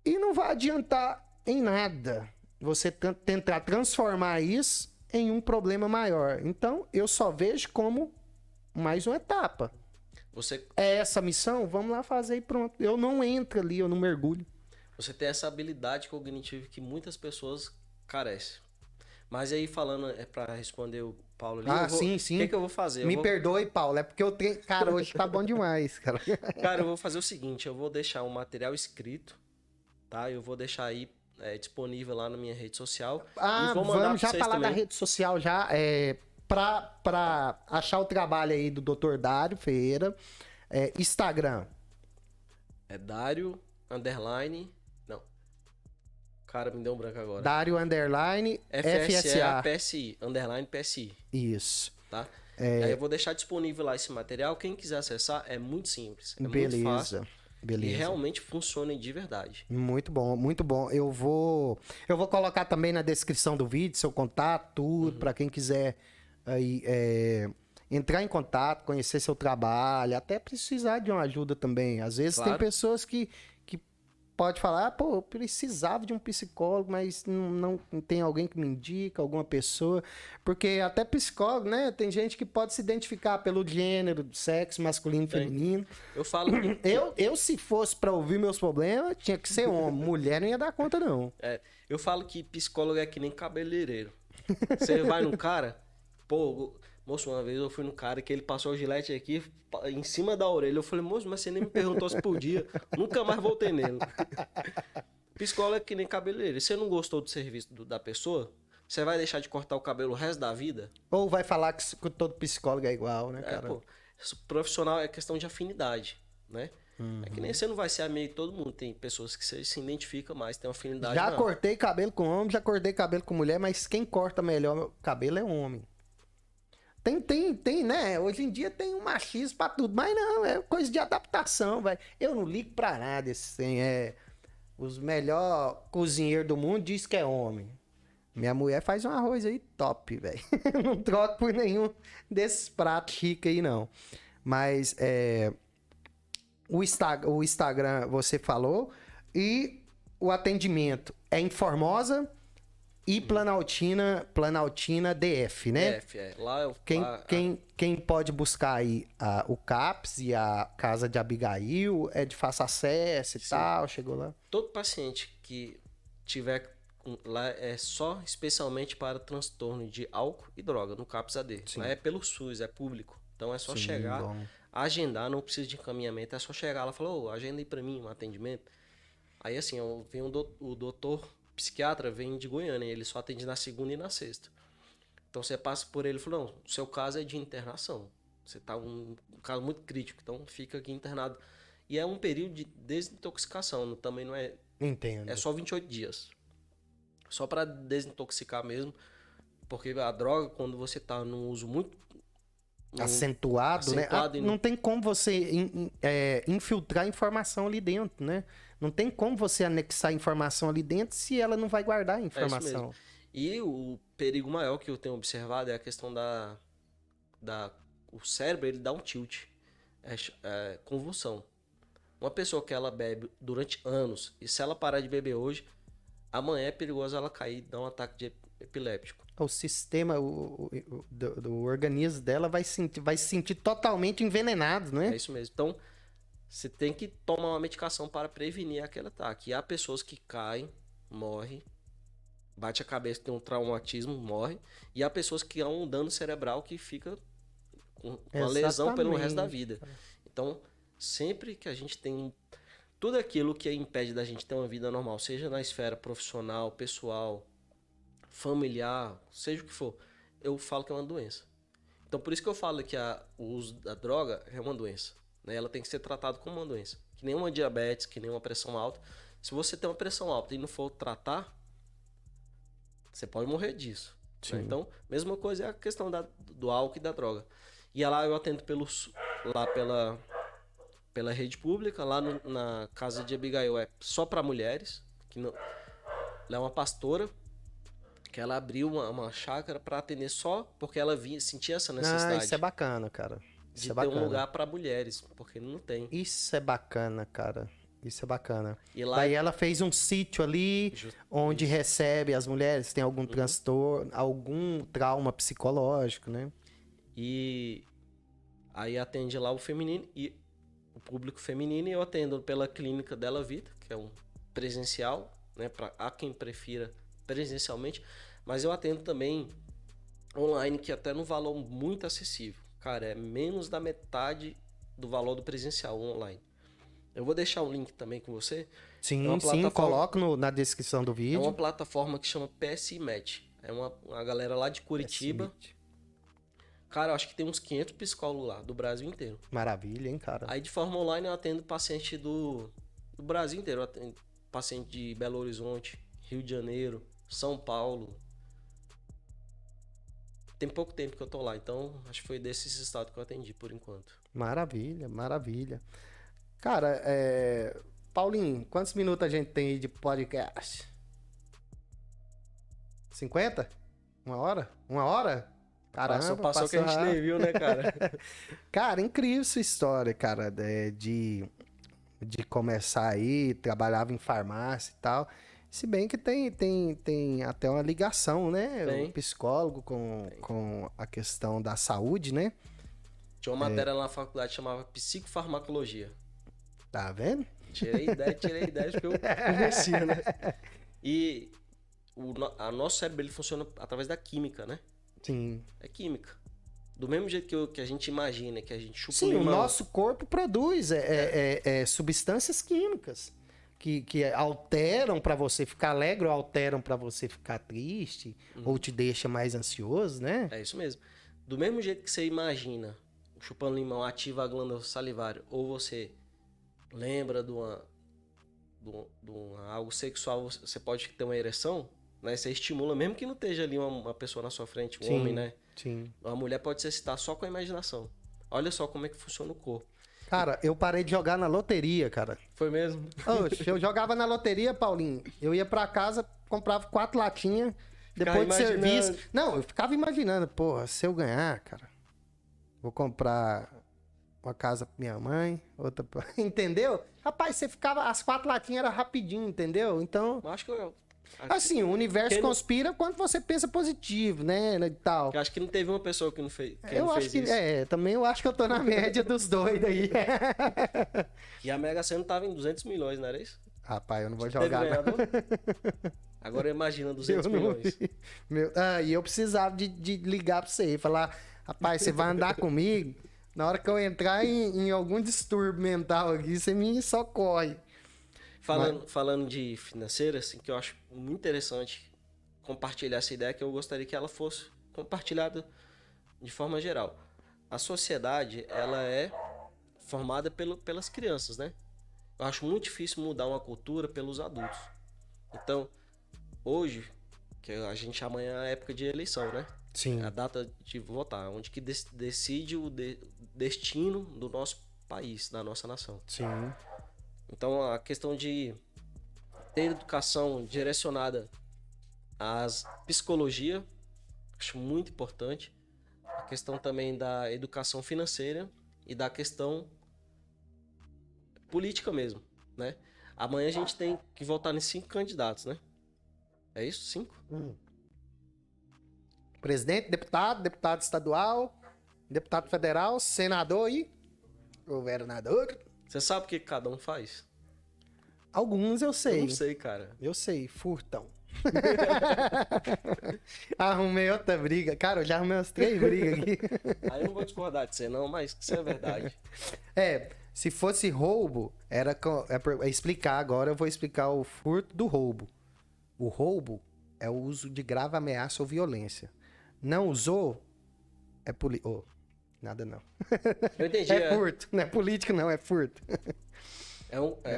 e não vai adiantar em nada. você tentar transformar isso em um problema maior. Então, eu só vejo como mais uma etapa. Você, É essa a missão? Vamos lá fazer e pronto. Eu não entro ali, eu não mergulho. você tem essa habilidade cognitiva que muitas pessoas carecem. Mas aí falando, pra responder o Paulo ali, Ah, eu vou, sim, o sim. que eu vou fazer? Eu Me vou- perdoe, Paulo, é porque eu tenho... Cara, hoje tá bom demais, cara. Cara, eu vou fazer o seguinte, eu vou deixar um material escrito, tá? Eu vou deixar aí disponível lá na minha rede social. Ah, E vou mandar vamos pra já vocês falar da também. rede social já. Pra achar o trabalho aí do Dr. Dário Ferreira. Instagram. É Dário, underline... Não. Cara, me deu um branco agora. Dário Underline FSA. PSI, underline PSI, Isso. tá? E aí eu vou deixar disponível lá esse material. Quem quiser acessar, é muito simples. É muito fácil. E Beleza. realmente funciona de verdade. Muito bom, muito bom. Eu vou colocar também na descrição do vídeo seu contato, tudo, para quem quiser aí, entrar em contato, conhecer seu trabalho, até precisar de uma ajuda também. Às vezes tem Claro. pessoas que pode falar, pô, eu precisava de um psicólogo, mas não tem alguém que me indica, alguma pessoa. Porque até psicólogo, né? Tem gente que pode se identificar pelo gênero, sexo, masculino, Tem. feminino. Eu falo que Eu, se fosse pra ouvir meus problemas, tinha que ser homem. Mulher não ia dar conta, não. eu falo que psicólogo é que nem cabeleireiro. Você vai no cara, pô, moço, uma vez eu fui no cara que ele passou o gilete aqui em cima da orelha. Eu falei, moço, mas você nem me perguntou se podia. Nunca mais voltei nele. Psicólogo é que nem cabeleireiro. Se você não gostou do serviço da pessoa, você vai deixar de cortar o cabelo o resto da vida? Ou vai falar que todo psicólogo é igual, né, cara? Pô, profissional é questão de afinidade, né? É que nem você não vai ser amigo de todo mundo. Tem pessoas que você se identifica mais, tem uma afinidade. Já não. cortei cabelo com homem, já cortei cabelo com mulher, mas quem corta melhor cabelo é homem. Tem, né? Hoje em dia tem um machismo pra tudo, mas não, é coisa de adaptação, velho. Eu não ligo pra nada, assim, os melhores cozinheiros do mundo diz que é homem. Minha mulher faz um arroz aí top, velho. Não troco por nenhum desses pratos chiques aí, não. Mas, o Instagram você falou, e o atendimento é em Formosa e Planaltina DF, né? DF, Lá eu. Quem pode buscar aí o CAPS e a Casa de Abigail é de fácil acesso e tal, chegou lá. Todo paciente que tiver lá é só especialmente para transtorno de álcool e droga, no CAPS-AD. Lá é pelo SUS, é público. Então é só chegar, bom. agendar, não precisa de encaminhamento, é só chegar lá e falar, ô, agenda aí pra mim um atendimento. Aí assim, vem o doutor psiquiatra, vem de Goiânia, ele só atende na segunda e na sexta. Então você passa por ele e fala, não, o seu caso é de internação. Você tá um caso muito crítico, então fica aqui internado. E é um período de desintoxicação, também não é... Entendo. É só 28 dias. Só para desintoxicar mesmo. Porque a droga, quando você tá num uso muito... Acentuado, né? acentuado e Não tem como você infiltrar informação ali dentro, né? Não tem como você anexar informação ali dentro se ela não vai guardar a É isso informação. mesmo. E o perigo maior que eu tenho observado é a questão o cérebro, ele dá um tilt. É convulsão. Uma pessoa que ela bebe durante anos, e se ela parar de beber hoje, amanhã é perigoso ela cair e dar um ataque de epiléptico. O sistema do organismo dela vai se sentir totalmente envenenado, né? É isso mesmo. Então, você tem que tomar uma medicação para prevenir aquele ataque. E há pessoas que caem, morrem, bate a cabeça, tem um traumatismo, morre. E há pessoas que há um dano cerebral que fica com a lesão pelo resto da vida. Então, sempre que a gente tem tudo aquilo que impede da gente ter uma vida normal, seja na esfera profissional, pessoal, familiar, seja o que for, eu falo que é uma doença. Então, por isso que eu falo que o uso da droga é uma doença. Né? Ela tem que ser tratada como uma doença. Que nem uma diabetes, que nem uma pressão alta. Se você tem uma pressão alta e não for tratar, você pode morrer disso. Né? Então, mesma coisa é a questão do álcool e da droga. E lá eu atendo pela rede pública, lá na Casa de Abigail é só para mulheres. Ela é uma pastora, que ela abriu uma chácara para atender só porque ela sentia essa necessidade. Isso é bacana, cara. De ter um lugar para mulheres, porque não tem. Isso é bacana, cara. Isso é bacana. E lá Daí ela fez um sítio ali, onde recebe as mulheres que têm algum transtorno, algum trauma psicológico, né? E aí atende lá o feminino e o público feminino, e eu atendo pela clínica Della Vita, que é um presencial, né, para a quem prefira presencialmente, mas eu atendo também online, que até no valor muito acessível. Cara, é menos da metade do valor do presencial online. Eu vou deixar um link também com você. Sim, É uma sim, plataforma- coloco na descrição do É vídeo. uma plataforma que chama PSI Match. É uma galera lá de Curitiba. Cara, eu acho que tem uns 500 psicólogos lá, do Brasil inteiro. Maravilha, hein, cara? Aí de forma online eu atendo paciente do Brasil inteiro. Eu atendo paciente de Belo Horizonte, Rio de Janeiro, São Paulo. Tem pouco tempo que eu tô lá, então acho que foi desses estados que eu atendi por enquanto. Maravilha, maravilha. Cara, Paulinho, quantos minutos a gente tem aí de podcast? 50? Uma hora? Uma hora? Caramba, Passou que a gente rápido. nem viu, né, cara? Cara, incrível sua história, cara, de começar aí, trabalhava em farmácia e tal. Se bem que tem até uma ligação, né? Tem. O psicólogo com a questão da saúde, né? Tinha uma matéria lá na faculdade que chamava psicofarmacologia. Tá vendo? Tirei 10 porque eu conhecia, né? E nosso cérebro ele funciona através da química, né? Sim. É química. Do mesmo jeito que a gente imagina, que a gente chupa Sim, o limão. nosso corpo produz substâncias químicas que alteram pra você ficar alegre ou alteram pra você ficar triste ou te deixa mais ansioso, né? É isso mesmo. Do mesmo jeito que você imagina, chupando limão ativa a glândula salivária, ou você lembra de algo sexual, você pode ter uma ereção, né? Você estimula, mesmo que não esteja ali uma pessoa na sua frente, um homem, né? Sim. Uma mulher pode se excitar só com a imaginação. Olha só como é que funciona o corpo. Cara, eu parei de jogar na loteria, cara. Foi mesmo? Oxe, eu jogava na loteria, Paulinho. Eu ia pra casa, comprava 4 latinhas, depois de imaginando. serviço. Não, eu ficava imaginando, porra, se eu ganhar, cara, vou comprar uma casa pra minha mãe, outra pra... Entendeu? Rapaz, você ficava... As 4 latinhas era rapidinho, entendeu? Então, Eu acho que eu assim, o universo Quem não- conspira quando você pensa positivo, né? E tal. acho que não teve uma pessoa que não fez, Eu não acho fez que... isso. também eu acho que eu tô na média dos doidos aí. E a Mega Sena tava em 200 milhões, não era isso? Rapaz, eu não vou Teve jogar, não. ganhador? Agora imagina 200 Eu não milhões. vi. E eu precisava de ligar pra você e falar, rapaz, você vai andar comigo? Na hora que eu entrar em algum distúrbio mental aqui, você me socorre. Falando de financeira, assim, que eu acho muito interessante compartilhar essa ideia, que eu gostaria que ela fosse compartilhada de forma geral. A sociedade, ela é formada pelas crianças, né? Eu acho muito difícil mudar uma cultura pelos adultos. Então, hoje, que a gente amanhã é época de eleição, né? Sim. A data de votar, onde que decide o destino do nosso país, da nossa nação. Sim. Então, a questão de ter educação direcionada à psicologia, acho muito importante. A questão também da educação financeira e da questão política mesmo, né? Amanhã a gente tem que votar em 5 candidatos, né? É isso? 5? Presidente, deputado estadual, deputado federal, senador e governador. Você sabe o que cada um faz? Alguns eu Eu sei. não sei, cara. Eu sei, furtão. Arrumei outra briga. Cara, eu já arrumei umas 3 brigas aqui. Aí eu não vou discordar de você não, mas isso é verdade. Se fosse roubo, explicar agora, eu vou explicar o furto do roubo. O roubo é o uso de grave ameaça ou violência. Não usou, é nada não. Eu entendi. É furto, não é político não, é furto.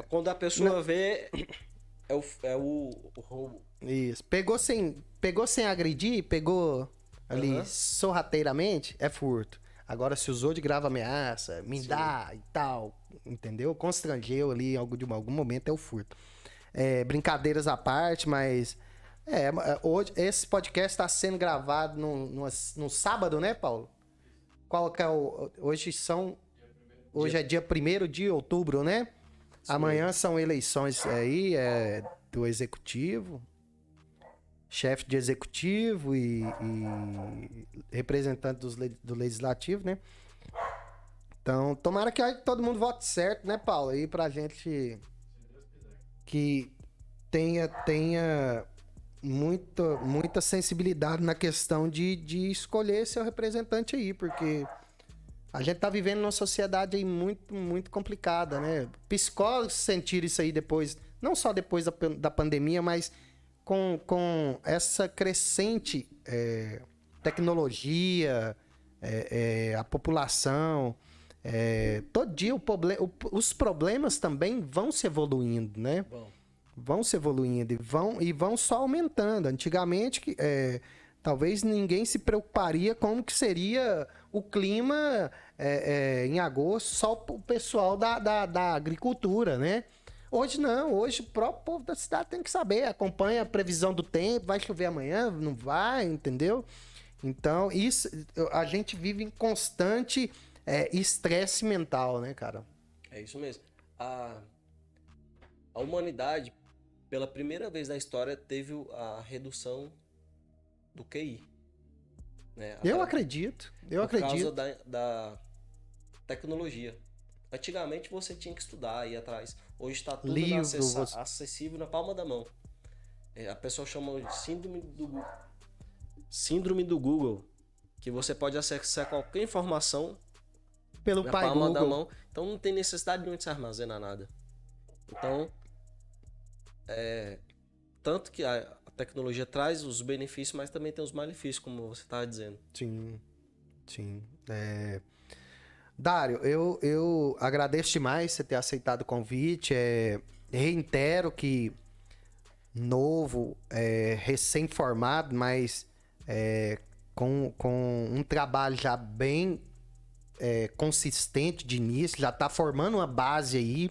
Quando a pessoa vê, é o roubo. Isso. Pegou sem agredir, pegou ali Aham. sorrateiramente, é furto. Agora, se usou de grave ameaça, me Sim. dá e tal, entendeu? Constrangeu ali em algum momento, é o furto. Brincadeiras à parte, mas... hoje, esse podcast está sendo gravado no sábado, né, Paulo? Qual que é hoje é dia 1º de outubro, né? Amanhã são eleições aí do executivo, chefe de executivo e representante do legislativo, né? Então, tomara que todo mundo vote certo, né, Paulo? Aí pra gente Se Deus quiser. que tenha muita sensibilidade na questão de escolher seu representante aí, porque a gente tá vivendo numa sociedade aí muito, muito complicada, né? Psicólogos sentiram isso aí depois, não só depois da pandemia, mas com essa crescente tecnologia, a população, todo dia os problemas também vão se evoluindo, né? Bom, Vão se evoluindo e vão só aumentando. Antigamente, talvez ninguém se preocuparia como que seria o clima em agosto, só o pessoal da agricultura, né? Hoje não, hoje o próprio povo da cidade tem que saber, acompanha a previsão do tempo, vai chover amanhã, não vai, entendeu? Então, isso, a gente vive em constante estresse mental, né, cara? é isso mesmo. A humanidade, pela primeira vez na história, teve a redução do QI. Né? Eu acredito. Por causa da tecnologia. Antigamente você tinha que estudar, ir atrás. Hoje está tudo acessível na palma da mão. A pessoa chama de síndrome do Google, que você pode acessar qualquer informação Pelo na pai palma da Google. mão. Então não tem necessidade de onde se armazenar nada. Então, tanto que a tecnologia traz os benefícios, mas também tem os malefícios, como você estava dizendo. Sim, sim. Dário, eu agradeço demais você ter aceitado o convite. Reitero que novo, recém-formado, mas com um trabalho já bem consistente de início, já está formando uma base aí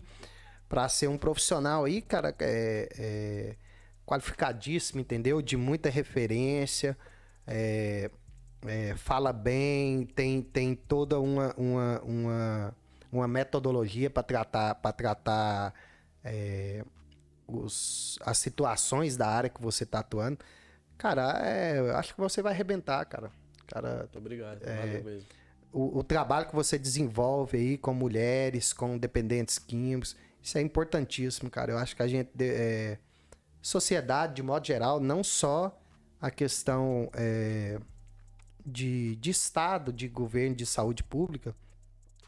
para ser um profissional aí, cara, qualificadíssimo, entendeu? De muita referência, fala bem, tem toda uma metodologia para tratar as situações da área que você está atuando. Cara, eu acho que você vai arrebentar, cara. Muito obrigado, valeu mesmo. O trabalho que você desenvolve aí com mulheres, com dependentes químicos, isso é importantíssimo, cara. Eu acho que a gente, sociedade de modo geral, não só a questão de Estado, de governo, de saúde pública,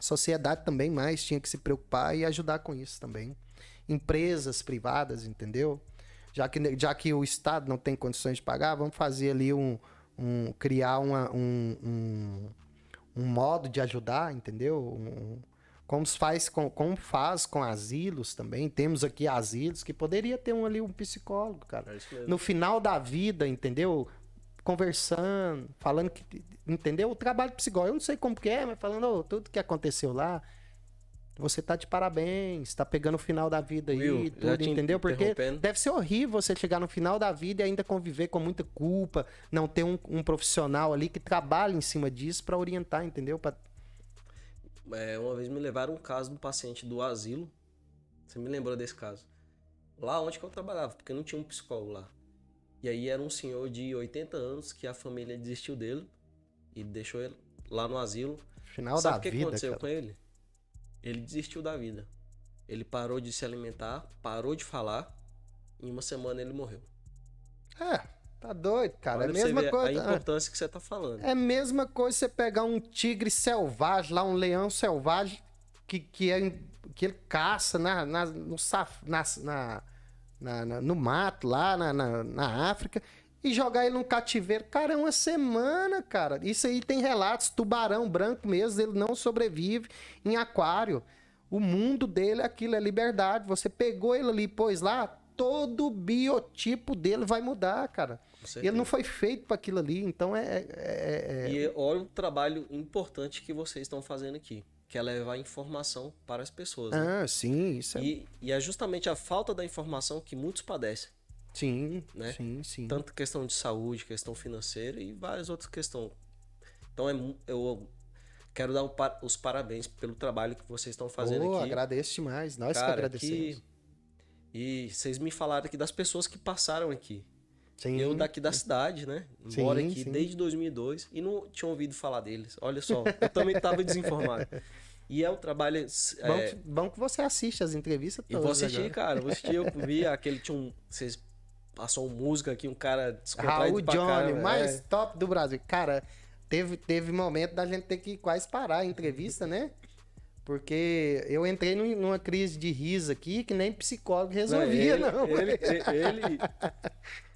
sociedade também mais tinha que se preocupar e ajudar com isso também. Empresas privadas, entendeu? Já que o Estado não tem condições de pagar, vamos fazer ali criar um modo de ajudar, entendeu? Como faz com asilos também. Temos aqui asilos que poderia ter um psicólogo, cara. É isso mesmo. No final da vida, entendeu? Conversando, falando que, entendeu? O trabalho psicólogo, eu não sei como que é, mas falando tudo que aconteceu lá, você tá de parabéns, tá pegando o final da vida aí, Will, tudo, entendeu? Porque interrompendo. deve ser horrível você chegar no final da vida e ainda conviver com muita culpa, não ter um profissional ali que trabalhe em cima disso pra orientar, entendeu? Uma vez me levaram um caso de um paciente do asilo. Você me lembrou desse caso? Lá onde que eu trabalhava, porque não tinha um psicólogo lá. E aí era um senhor de 80 anos que a família desistiu dele e deixou ele lá no asilo. Final Sabe da o que vida, aconteceu cara. com ele? Ele desistiu da vida. Ele parou de se alimentar, parou de falar. Em uma semana ele morreu. Tá doido, cara. Olha É a pra você mesma ver coisa. a importância que você tá falando. É a mesma coisa você pegar um tigre selvagem, lá um leão selvagem, que ele caça no mato, lá na África, e jogar ele num cativeiro. Cara, é uma semana, cara. Isso aí tem relatos. Tubarão branco mesmo, ele não sobrevive em aquário. O mundo dele, aquilo é liberdade. Você pegou ele ali e pôs lá, todo o biotipo dele vai mudar, cara. Ele não foi feito para aquilo ali, então E olha o trabalho importante que vocês estão fazendo aqui, que é levar informação para as pessoas. Né? Sim, isso E é justamente a falta da informação que muitos padecem. Sim, Né? sim. Tanto questão de saúde, questão financeira e várias outras questões. Então quero dar os parabéns pelo trabalho que vocês estão fazendo aqui. Agradeço demais. Nós que Cara, agradecemos. E vocês me falaram aqui das pessoas que passaram aqui. Sim. Eu daqui da cidade, né? Sim, Moro aqui sim. desde 2002 e não tinha ouvido falar deles. Olha só, eu também estava desinformado. E é um trabalho... Bom que você assiste as entrevistas Eu todas vou assistir, agora. cara. Vou assistir, eu vi aquele... Vocês passou música aqui, um cara descontraído Raul pra Johnny, caramba, o mais top do Brasil. Cara, teve momento da gente ter que quase parar a entrevista, né? Porque eu entrei numa crise de riso aqui que nem psicólogo resolvia, não. Ele...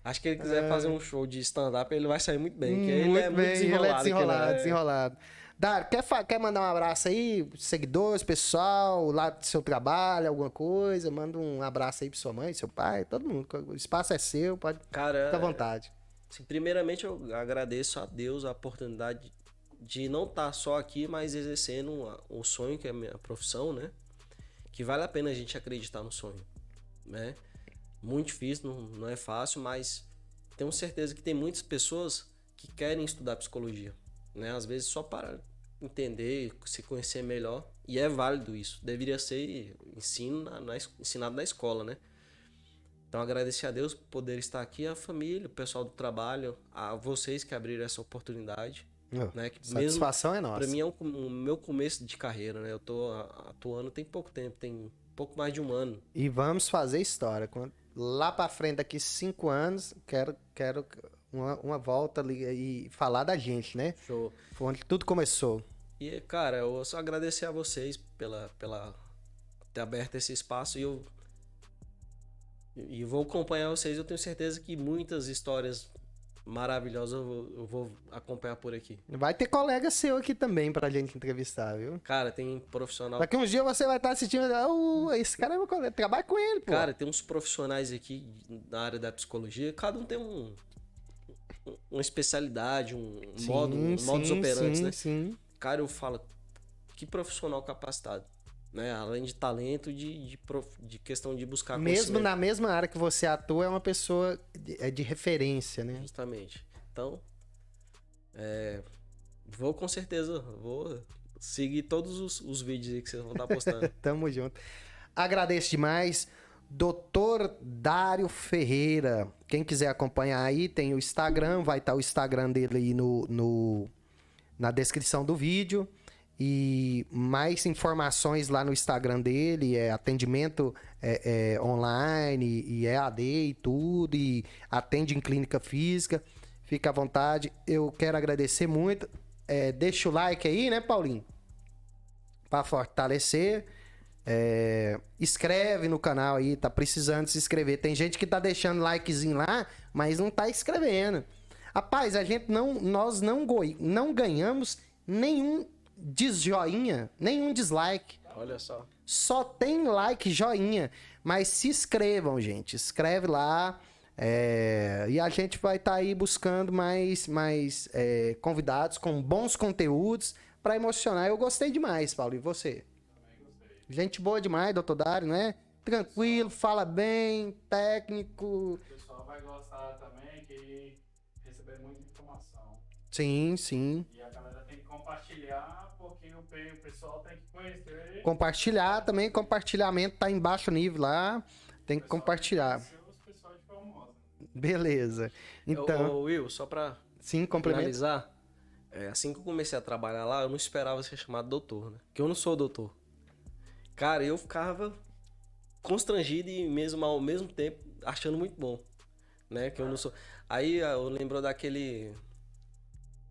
Acho que ele quiser fazer um show de stand-up, ele vai sair muito bem. Porque ele Muito é muito bem, ele é desenrolado. desenrolado. Dário, quer mandar um abraço aí, seguidores, pessoal, lá do seu trabalho, alguma coisa? Manda um abraço aí pra sua mãe, seu pai, todo mundo. O espaço é seu, pode Cara, ficar à vontade. assim, primeiramente eu agradeço a Deus a oportunidade de não estar só aqui, mas exercendo o sonho que é a minha profissão, né? Que vale a pena a gente acreditar no sonho, né? Muito difícil, não é fácil, mas tenho certeza que tem muitas pessoas que querem estudar psicologia, né? Às vezes só para entender, se conhecer melhor, e é válido isso. Deveria ser ensinado na escola, né? Então agradecer a Deus por poder estar aqui, a família, o pessoal do trabalho, a vocês que abriram essa oportunidade. Né? Que Satisfação é nossa. Para mim é o meu começo de carreira, né? Eu tô atuando tem pouco tempo, tem pouco mais de um ano. E vamos fazer história. Lá pra frente, daqui 5 anos, quero uma volta ali e falar da gente, né? Show. Foi onde tudo começou. E, cara, eu só agradecer a vocês pela ter aberto esse espaço e vou acompanhar vocês. Eu tenho certeza que muitas histórias maravilhosas eu vou acompanhar por aqui. Vai ter colega seu aqui também pra gente entrevistar, viu? Cara, tem profissional... Daqui uns dias você vai estar assistindo, esse cara é meu colega, trabalha com ele, pô. Cara, tem uns profissionais aqui na área da psicologia, cada um tem uma especialidade, modus operandi, né? Sim. Cara, eu falo, que profissional capacitado, né? Além de talento, de questão de buscar Mesmo conhecimento. na mesma área que você atua, é uma pessoa de referência, né? Justamente. Então, vou com certeza, vou seguir todos os vídeos aí que vocês vão estar postando. Tamo junto. Agradeço demais. Dr. Dário Ferreira. Quem quiser acompanhar aí, tem o Instagram. Vai estar o Instagram dele aí na descrição do vídeo. E mais informações lá no Instagram dele. Atendimento online, e EAD e tudo. E atende em clínica física. Fica à vontade. Eu quero agradecer muito. Deixa o like aí, né, Paulinho? Para fortalecer. Escreve no canal aí, tá precisando se inscrever. Tem gente que tá deixando likezinho lá, mas não tá escrevendo. Rapaz, nós não ganhamos nenhum desjoinha, nenhum dislike. Olha só. Só tem like, joinha. Mas se inscrevam, gente. Escreve lá. E a gente vai estar aí buscando mais convidados com bons conteúdos para emocionar. Eu gostei demais, Paulo. E você? Gente boa demais, doutor Dário, né? Tranquilo, fala bem, técnico. O pessoal vai gostar também, que receber muita informação. Sim. E a galera tem que compartilhar, porque o pessoal tem que conhecer. Compartilhar também, compartilhamento tá em baixo nível lá. Tem que compartilhar. Os pessoal de Formosa. Beleza. Então, Ô, Will, só pra sim, complemento. finalizar, assim que eu comecei a trabalhar lá, eu não esperava ser chamado doutor, né? Porque eu não sou doutor. Cara, eu ficava constrangido e ao mesmo tempo achando muito bom, né? Que eu não sou. Aí eu lembro daquele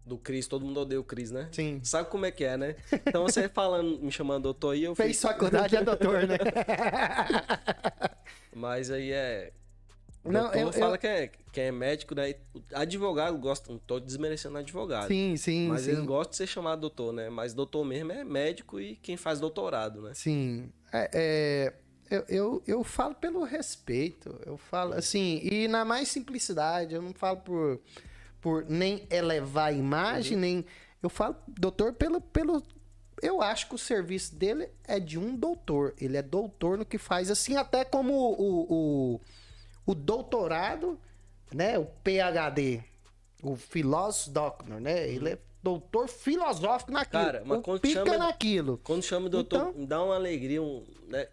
do Cris, todo mundo odeia o Cris, né? Sim. Sabe como é que é, né? Então você me chamando doutor aí, eu Fez faculdade é doutor, né? Mas aí Não, doutor fala que é médico, né? Advogado gosta, não tô desmerecendo advogado. Sim. Mas eles gostam de ser chamado doutor, né? Mas doutor mesmo é médico e quem faz doutorado, né? Sim. Eu falo pelo respeito. Eu falo assim, e na mais simplicidade. Eu não falo por nem elevar a imagem, nem. Eu falo, doutor, pelo. Eu acho que o serviço dele é de um doutor. Ele é doutor no que faz, assim, até como o doutorado, né? O PhD, o Philosopher Doctor, né? Ele doutor filosófico naquilo. Cara, mas o quando pica chama- naquilo. Quando chama o doutor, Então- me dá uma alegria, né?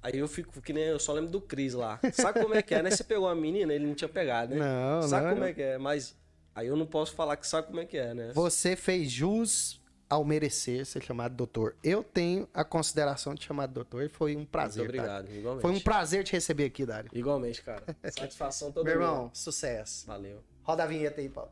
Aí eu fico que nem eu só lembro do Cris lá. Sabe como é que é, né? Você pegou a menina, ele não tinha pegado, né? Não, Sabe não. como é que é, mas aí eu não posso falar que sabe como é que é, né? Você fez jus ao merecer ser chamado doutor. Eu tenho a consideração de chamado doutor e foi um prazer. Muito obrigado, Tá? igualmente. Foi um prazer te receber aqui, Dário. Igualmente, cara. Satisfação toda Meu minha. irmão, sucesso. Valeu. Roda a vinheta aí, Paulo.